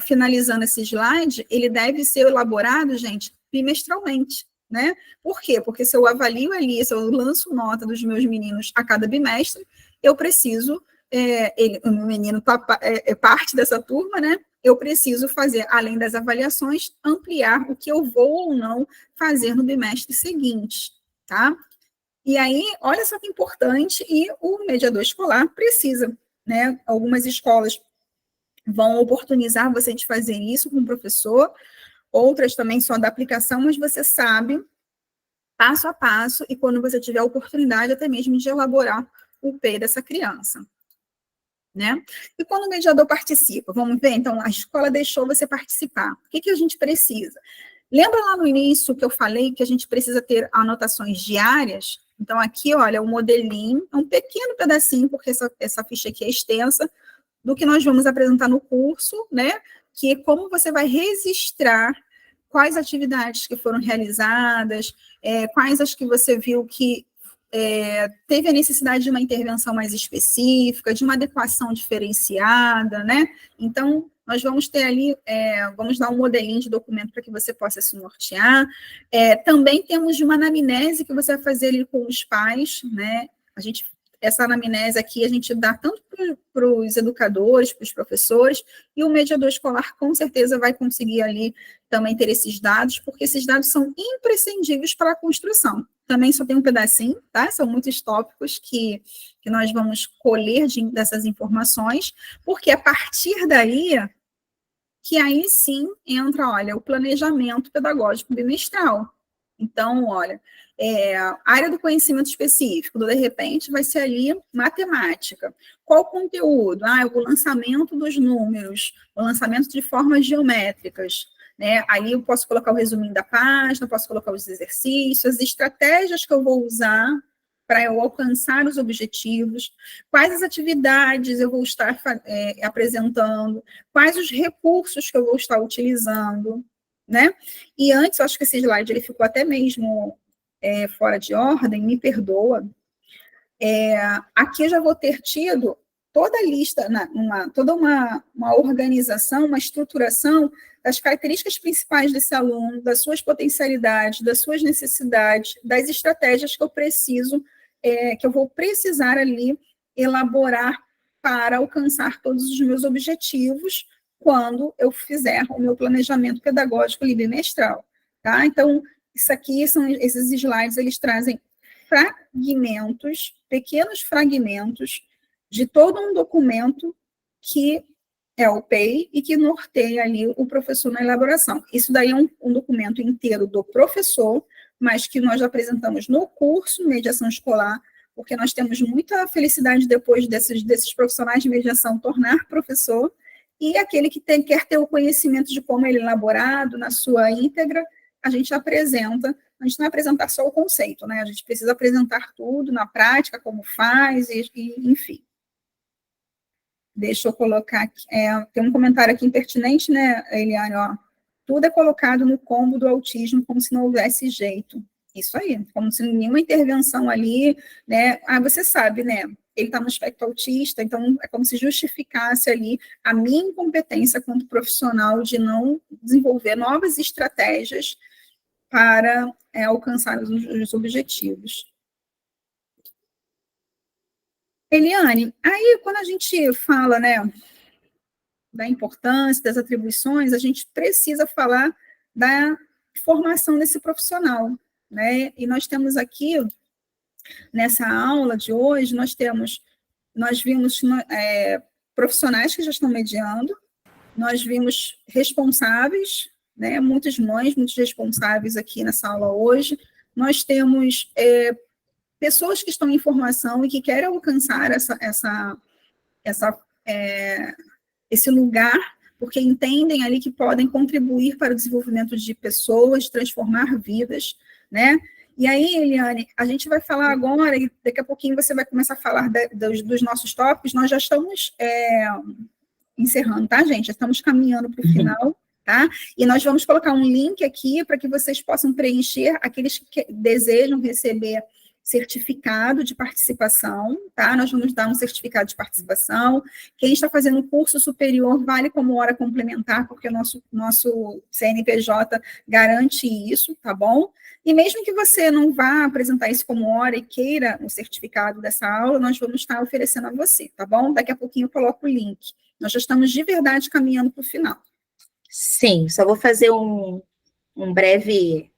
finalizando esse slide, ele deve ser elaborado, gente, bimestralmente, né? Por quê? Porque se eu avalio ali, se eu lanço nota dos meus meninos a cada bimestre, eu preciso, o menino é parte dessa turma, né? Eu preciso fazer, além das avaliações, ampliar o que eu vou ou não fazer no bimestre seguinte, tá? E aí, olha só que importante, e o mediador escolar precisa, né? Algumas escolas vão oportunizar você de fazer isso com o professor, outras também só da aplicação, mas você sabe passo a passo, e quando você tiver a oportunidade até mesmo de elaborar o P dessa criança. Né? E quando o mediador participa, vamos ver, então, a escola deixou você participar. O que a gente precisa? Lembra lá no início que eu falei que a gente precisa ter anotações diárias? Então, aqui, olha, o modelinho, é um pequeno pedacinho, porque essa ficha aqui é extensa, do que nós vamos apresentar no curso, né? Que é como você vai registrar quais atividades que foram realizadas, quais as que você viu que teve a necessidade de uma intervenção mais específica, de uma adequação diferenciada, né? Então, nós vamos ter ali, vamos dar um modelinho de documento para que você possa se nortear. Também temos uma anamnese que você vai fazer ali com os pais, né? Essa anamnese aqui a gente dá tanto para os educadores, para os professores, e o mediador escolar com certeza vai conseguir ali também ter esses dados, porque esses dados são imprescindíveis para a construção. Também só tem um pedacinho, tá? São muitos tópicos que nós vamos colher dessas informações, porque a partir daí, que aí sim entra, olha, o planejamento pedagógico bimestral. Então, olha, área do conhecimento específico, de repente, vai ser ali matemática. Qual o conteúdo? O lançamento dos números, o lançamento de formas geométricas. Né? Aí eu posso colocar o resuminho da página, posso colocar os exercícios, as estratégias que eu vou usar para eu alcançar os objetivos, quais as atividades eu vou estar apresentando, quais os recursos que eu vou estar utilizando, né? E antes, eu acho que esse slide ele ficou até mesmo fora de ordem, me perdoa. Aqui eu já vou ter tido toda a lista, toda uma organização, uma estruturação das características principais desse aluno, das suas potencialidades, das suas necessidades, das estratégias que eu preciso, que eu vou precisar ali elaborar para alcançar todos os meus objetivos quando eu fizer o meu planejamento pedagógico bimestral, tá? Então, isso aqui esses slides, eles trazem fragmentos, pequenos fragmentos de todo um documento que é o PEI e que norteia ali o professor na elaboração. Isso daí é um documento inteiro do professor, mas que nós apresentamos no curso Mediação Escolar, porque nós temos muita felicidade depois desses profissionais de mediação tornar professor, e aquele que quer ter o conhecimento de como ele é elaborado na sua íntegra, a gente apresenta. A gente não vai apresentar só o conceito, né? A gente precisa apresentar tudo na prática, como faz, enfim. Deixa eu colocar aqui, tem um comentário aqui impertinente, né, Eliane, ó, tudo é colocado no combo do autismo como se não houvesse jeito. Isso aí, como se nenhuma intervenção ali, né, você sabe, né, ele está no espectro autista, então é como se justificasse ali a minha incompetência como profissional de não desenvolver novas estratégias para alcançar os objetivos. Eliane, aí quando a gente fala, né, da importância, das atribuições, a gente precisa falar da formação desse profissional, né? E nós temos aqui, nessa aula de hoje, nós vimos profissionais que já estão mediando, nós vimos responsáveis, né? Muitas mães, muitos responsáveis aqui nessa aula hoje, nós temos pessoas que estão em formação e que querem alcançar esse lugar, porque entendem ali que podem contribuir para o desenvolvimento de pessoas, transformar vidas, né? E aí, Eliane, a gente vai falar agora, e daqui a pouquinho você vai começar a falar dos nossos tópicos, nós já estamos encerrando, tá, gente? Já estamos caminhando para o final, tá? E nós vamos colocar um link aqui para que vocês possam preencher, aqueles que desejam receber certificado de participação, tá? Nós vamos dar um certificado de participação. Quem está fazendo o curso superior vale como hora complementar, porque o nosso CNPJ garante isso, tá bom? E mesmo que você não vá apresentar isso como hora e queira o certificado dessa aula, nós vamos estar oferecendo a você, tá bom? Daqui a pouquinho eu coloco o link. Nós já estamos de verdade caminhando para o final. Sim, só vou fazer um breve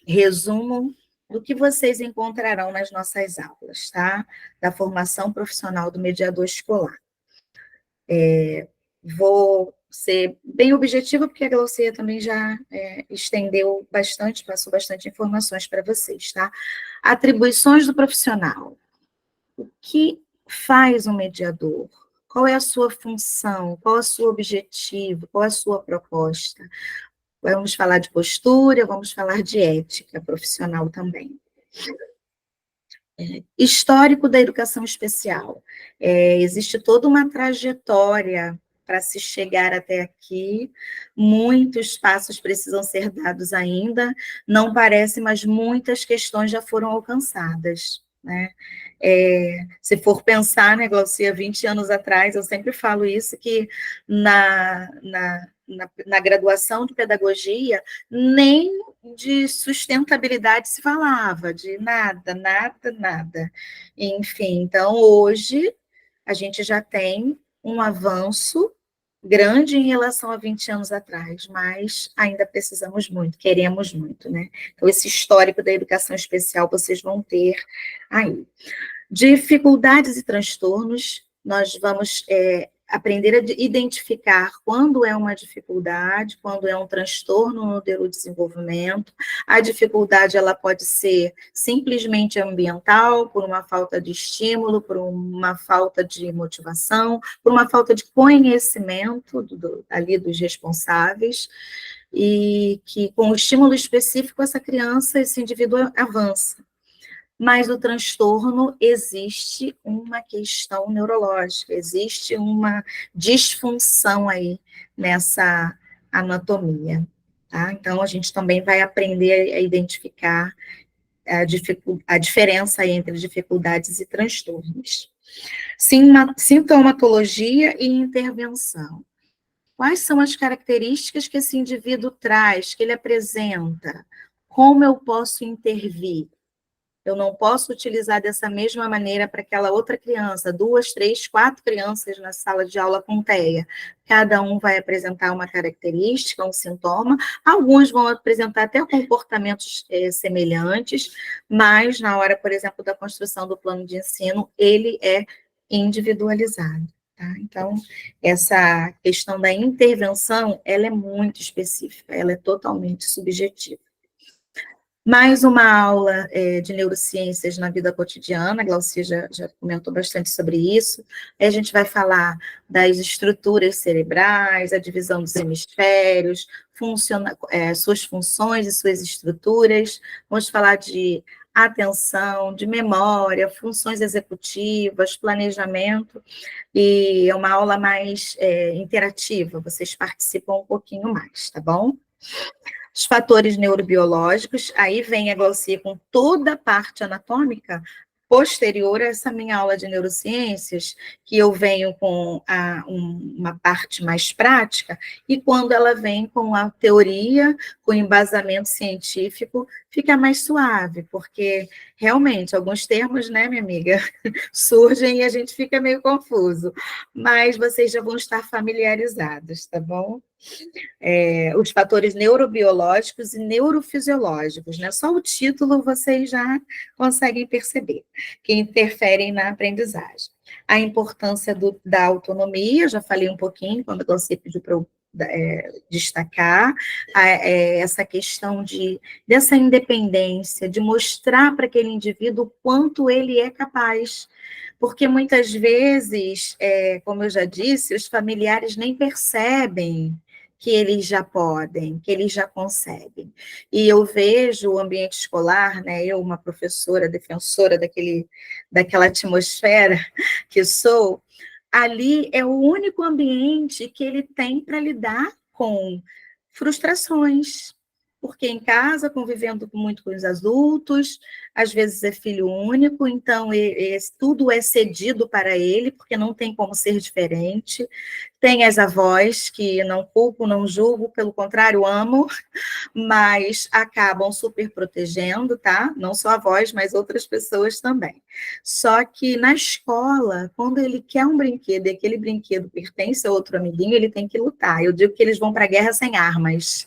resumo do que vocês encontrarão nas nossas aulas, tá? Da formação profissional do mediador escolar. Vou ser bem objetiva, porque a Glaucia também já estendeu bastante, passou bastante informações para vocês, tá? Atribuições do profissional. O que faz um mediador? Qual é a sua função? Qual é o seu objetivo? Qual é a sua proposta? Vamos falar de postura, vamos falar de ética profissional também. Histórico da educação especial. Existe toda uma trajetória para se chegar até aqui, muitos passos precisam ser dados ainda, não parece, mas muitas questões já foram alcançadas, né? Se for pensar, né, Glaucia, 20 anos atrás, eu sempre falo isso, que na graduação de pedagogia, nem de sustentabilidade se falava, de nada, nada, nada. Enfim, então, hoje, a gente já tem um avanço grande em relação a 20 anos atrás, mas ainda precisamos muito, queremos muito, né? Então, esse histórico da educação especial vocês vão ter aí. Dificuldades e transtornos, nós vamos aprender a identificar quando é uma dificuldade, quando é um transtorno no neurodesenvolvimento. A dificuldade, ela pode ser simplesmente ambiental, por uma falta de estímulo, por uma falta de motivação, por uma falta de conhecimento ali dos responsáveis, e que com o estímulo específico, essa criança, esse indivíduo avança. Mas o transtorno, existe uma questão neurológica, existe uma disfunção aí nessa anatomia, tá? Então, a gente também vai aprender a identificar a diferença entre dificuldades e transtornos. Sintomatologia e intervenção. Quais são as características que esse indivíduo traz, que ele apresenta? Como eu posso intervir? Eu não posso utilizar dessa mesma maneira para aquela outra criança, 2, 3, 4 crianças na sala de aula com TEA. Cada um vai apresentar uma característica, um sintoma. Alguns vão apresentar até comportamentos semelhantes, mas na hora, por exemplo, da construção do plano de ensino, ele é individualizado. Tá? Então, essa questão da intervenção, ela é muito específica, ela é totalmente subjetiva. Mais uma aula de neurociências na vida cotidiana, a Glaucia já comentou bastante sobre isso. Aí a gente vai falar das estruturas cerebrais, a divisão dos hemisférios, suas funções e suas estruturas. Vamos falar de atenção, de memória, funções executivas, planejamento, e é uma aula mais interativa, vocês participam um pouquinho mais, tá bom? Os fatores neurobiológicos, aí vem a Glaucia com toda a parte anatômica posterior a essa minha aula de neurociências, que eu venho com uma parte mais prática, e quando ela vem com a teoria, com embasamento científico, fica mais suave, porque realmente alguns termos, né, minha amiga, surgem e a gente fica meio confuso, mas vocês já vão estar familiarizados, tá bom? Os fatores neurobiológicos e neurofisiológicos, né? Só o título vocês já conseguem perceber, que interferem na aprendizagem. A importância da autonomia, já falei um pouquinho, quando você pediu para eu destacar, essa questão dessa independência, de mostrar para aquele indivíduo o quanto ele é capaz, porque muitas vezes, como eu já disse, os familiares nem percebem que eles já podem, que eles já conseguem. E eu vejo o ambiente escolar, né, eu, uma professora, defensora daquela atmosfera que sou, ali é o único ambiente que ele tem para lidar com frustrações, porque em casa, convivendo muito com os adultos, às vezes é filho único, então tudo é cedido para ele, porque não tem como ser diferente. Tem as avós, que não culpo, não julgo, pelo contrário, amo, mas acabam super protegendo, tá? Não só avós, mas outras pessoas também. Só que na escola, quando ele quer um brinquedo e aquele brinquedo pertence a outro amiguinho, ele tem que lutar. Eu digo que eles vão para a guerra sem armas,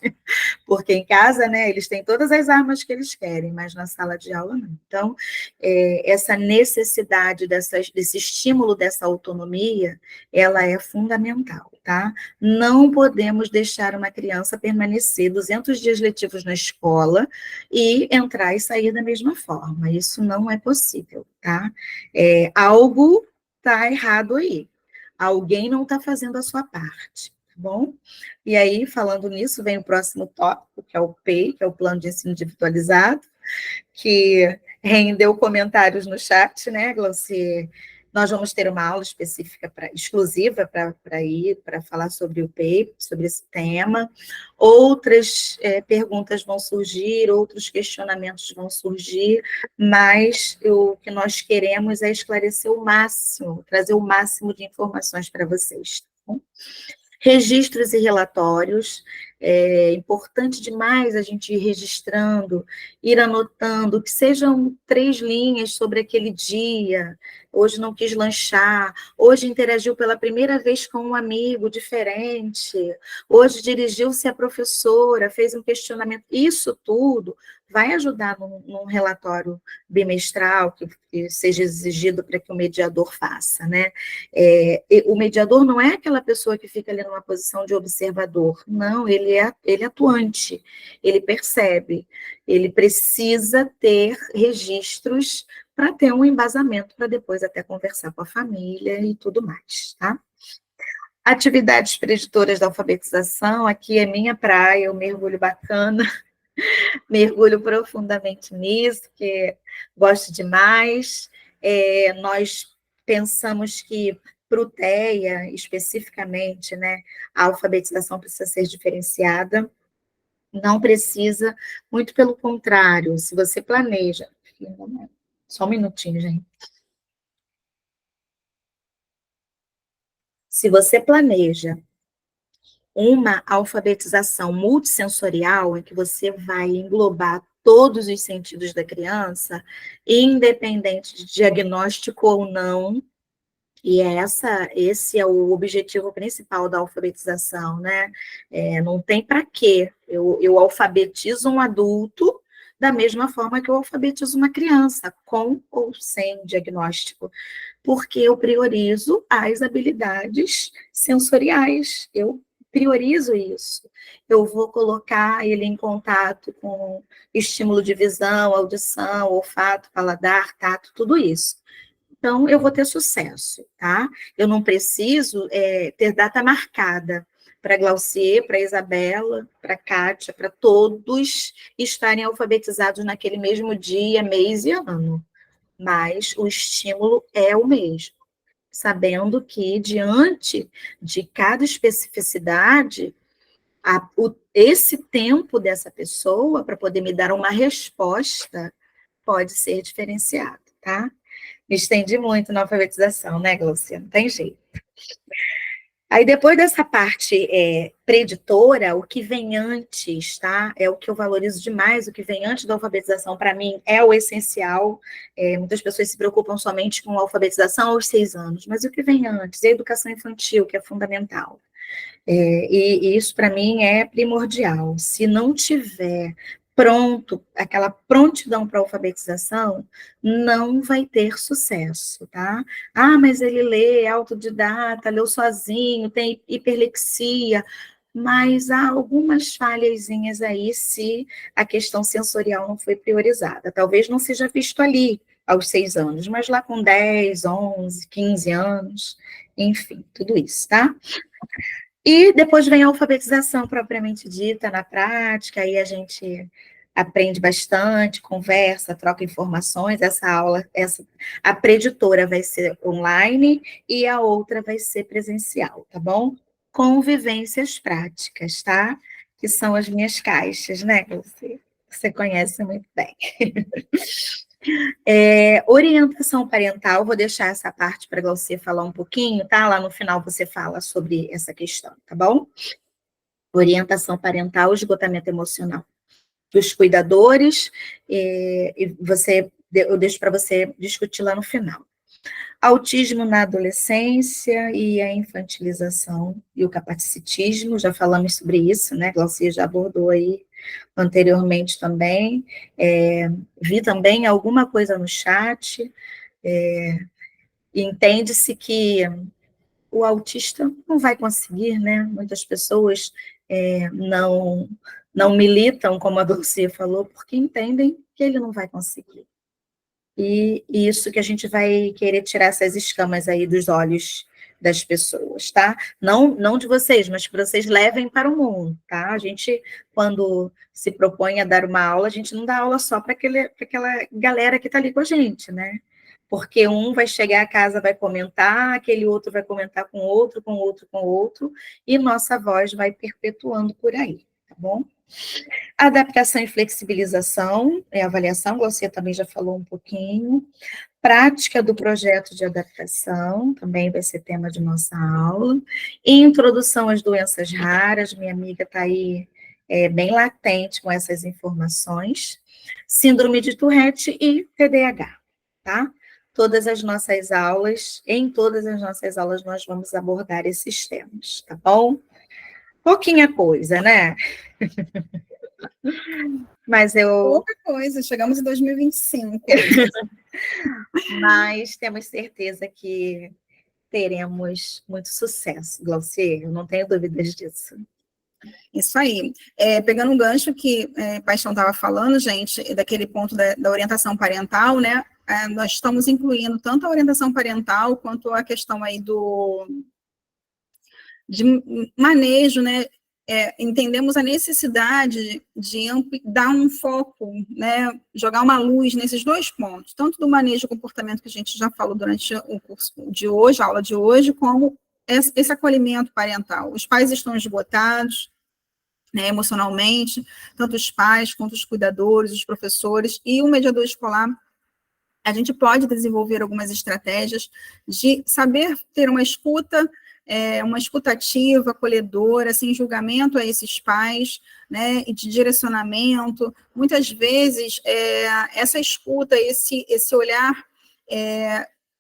porque em casa, né, eles têm todas as armas que eles querem, mas na sala de aula não. Então, essa necessidade desse estímulo, dessa autonomia, ela é fundamental. fundamental, tá? Não podemos deixar uma criança permanecer 200 dias letivos na escola e entrar e sair da mesma forma. Isso não é possível, tá? Algo está errado aí. Alguém não está fazendo a sua parte, tá bom? E aí, falando nisso, vem o próximo tópico, que é o PEI, que é o Plano de Ensino Individualizado, que rendeu comentários no chat, né, Glauci? Nós vamos ter uma aula específica, exclusiva para falar sobre o PEI, sobre esse tema. Outras perguntas vão surgir, outros questionamentos vão surgir, mas o que nós queremos é esclarecer o máximo, trazer o máximo de informações para vocês. Tá bom? Registros e relatórios, é importante demais a gente ir registrando, ir anotando, que sejam 3 linhas sobre aquele dia. Hoje não quis lanchar, hoje interagiu pela primeira vez com um amigo diferente, hoje dirigiu-se à professora, fez um questionamento. Isso tudo vai ajudar num relatório bimestral que seja exigido para que o mediador faça, né? O mediador não é aquela pessoa que fica ali numa posição de observador, não, ele é atuante, ele percebe, ele precisa ter registros para ter um embasamento para depois até conversar com a família e tudo mais, tá? Atividades preditoras da alfabetização, aqui é minha praia, eu mergulho bacana, mergulho profundamente nisso, que gosto demais. Nós pensamos que para o TEA, especificamente, né, a alfabetização precisa ser diferenciada, não precisa, muito pelo contrário, se você planeja. Só um minutinho, gente. Se você planeja uma alfabetização multissensorial, em que você vai englobar todos os sentidos da criança, independente de diagnóstico ou não, e esse é o objetivo principal da alfabetização, né? Não tem para quê. Eu alfabetizo um adulto da mesma forma que eu alfabetizo uma criança, com ou sem diagnóstico, porque eu priorizo as habilidades sensoriais, eu priorizo isso. Eu vou colocar ele em contato com estímulo de visão, audição, olfato, paladar, tato, tudo isso. Então, eu vou ter sucesso, tá? Eu não preciso ter data marcada para a Glaucier, para a Isabela, para a Kátia, para todos estarem alfabetizados naquele mesmo dia, mês e ano. Mas o estímulo é o mesmo, sabendo que, diante de cada especificidade, esse tempo dessa pessoa, para poder me dar uma resposta, pode ser diferenciado, tá? Me estendi muito na alfabetização, né, Glaucia? Não tem jeito. Aí, depois dessa parte preditora, o que vem antes, tá? É o que eu valorizo demais, o que vem antes da alfabetização, para mim, é o essencial. Muitas pessoas se preocupam somente com a alfabetização aos 6 anos, mas o que vem antes? É a educação infantil, que é fundamental. E isso, para mim, é primordial. Se não tiver pronto, aquela prontidão para alfabetização, não vai ter sucesso, tá? Ah, mas ele lê, é autodidata, leu sozinho, tem hiperlexia, mas há algumas falhazinhas aí se a questão sensorial não foi priorizada. Talvez não seja visto ali aos 6 anos, mas lá com 10, 11, 15 anos, enfim, tudo isso, tá? E depois vem a alfabetização propriamente dita, na prática, aí a gente aprende bastante, conversa, troca informações. Essa aula, a preditora vai ser online e a outra vai ser presencial, tá bom? Com vivências práticas, tá? Que são as minhas caixas, né? Você conhece muito bem. Orientação parental, vou deixar essa parte para você falar um pouquinho, tá? Lá no final você fala sobre essa questão, tá bom? Orientação parental, esgotamento emocional dos cuidadores, eu deixo para você discutir lá no final. Autismo na adolescência e a infantilização e o capacitismo, já falamos sobre isso, né? Glaucia já abordou aí anteriormente também. Vi também alguma coisa no chat. Entende-se que o autista não vai conseguir, né? Muitas pessoas não militam, como a Dulce falou, porque entendem que ele não vai conseguir. E isso que a gente vai querer tirar essas escamas aí dos olhos das pessoas, tá? Não de vocês, mas que vocês levem para o mundo, tá? A gente, quando se propõe a dar uma aula, a gente não dá aula só para aquela galera que está ali com a gente, né? Porque um vai chegar a casa, vai comentar, aquele outro vai comentar com outro, com outro, com outro, e nossa voz vai perpetuando por aí, tá bom? Adaptação e flexibilização, avaliação, você também já falou um pouquinho. Prática do projeto de adaptação, também vai ser tema de nossa aula. Introdução às doenças raras, minha amiga está aí bem latente com essas informações. Síndrome de Tourette e TDAH, tá? Em todas as nossas aulas, nós vamos abordar esses temas, tá bom? Pouquinha coisa, né? Mas Pouca coisa, chegamos em 2025. Mas temos certeza que teremos muito sucesso, Glaucier, eu não tenho dúvidas disso. Isso aí. Pegando um gancho que Paixão estava falando, gente, daquele ponto da orientação parental, né? Nós estamos incluindo tanto a orientação parental quanto a questão aí de manejo, né? Entendemos a necessidade de dar um foco, né, jogar uma luz nesses dois pontos, tanto do manejo do comportamento que a gente já falou durante o curso de hoje, a aula de hoje, como esse acolhimento parental. Os pais estão esgotados, né, emocionalmente, tanto os pais quanto os cuidadores, os professores, e o mediador escolar. A gente pode desenvolver algumas estratégias de saber ter uma escuta ativa, acolhedora, sem julgamento a esses pais, né, e de direcionamento. Muitas vezes, essa escuta, esse olhar,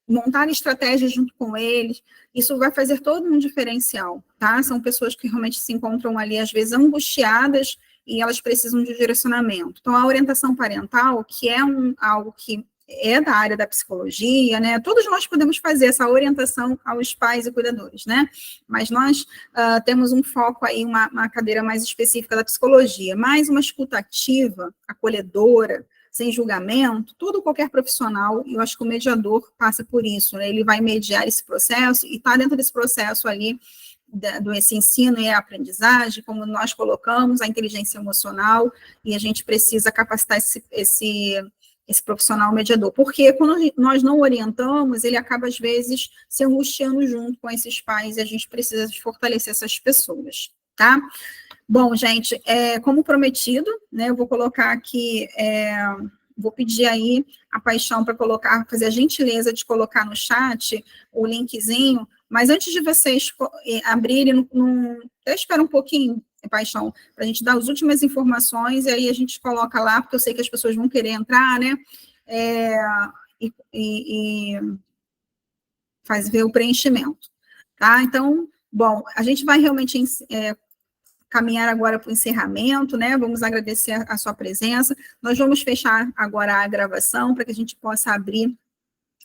montar estratégias junto com eles, isso vai fazer todo um diferencial, tá? São pessoas que realmente se encontram ali, às vezes, angustiadas, e elas precisam de direcionamento. Então, a orientação parental, que é algo que é da área da psicologia, né? Todos nós podemos fazer essa orientação aos pais e cuidadores, né? Mas nós temos um foco aí, uma cadeira mais específica da psicologia, mais uma escuta ativa, acolhedora, sem julgamento, qualquer profissional, e eu acho que o mediador passa por isso, né? Ele vai mediar esse processo e está dentro desse processo ali esse ensino e a aprendizagem, como nós colocamos, a inteligência emocional, e a gente precisa capacitar esse profissional mediador, porque quando nós não orientamos, ele acaba, às vezes, se angustiando junto com esses pais, e a gente precisa fortalecer essas pessoas, tá? Bom, gente, como prometido, né, eu vou colocar aqui, vou pedir aí a Paixão para fazer a gentileza de colocar no chat o linkzinho, mas antes de vocês abrirem, espera um pouquinho, Paixão, para a gente dar as últimas informações, e aí a gente coloca lá, porque eu sei que as pessoas vão querer entrar, né, e ver o preenchimento, tá? Então, bom, a gente vai realmente caminhar agora para o encerramento, né, vamos agradecer a sua presença, nós vamos fechar agora a gravação, para que a gente possa abrir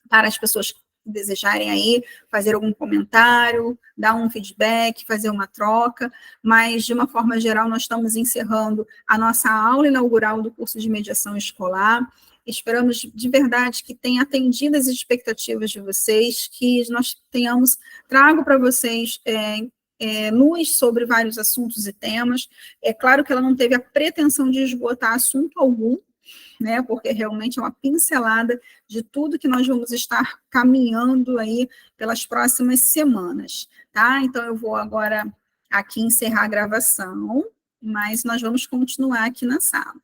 para as pessoas desejarem aí fazer algum comentário, dar um feedback, fazer uma troca, mas, de uma forma geral, nós estamos encerrando a nossa aula inaugural do curso de mediação escolar. Esperamos, de verdade, que tenha atendido as expectativas de vocês, que nós trago para vocês luz sobre vários assuntos e temas. É claro que ela não teve a pretensão de esgotar assunto algum, né, porque realmente é uma pincelada de tudo que nós vamos estar caminhando aí pelas próximas semanas, tá? Então, eu vou agora aqui encerrar a gravação, mas nós vamos continuar aqui na sala.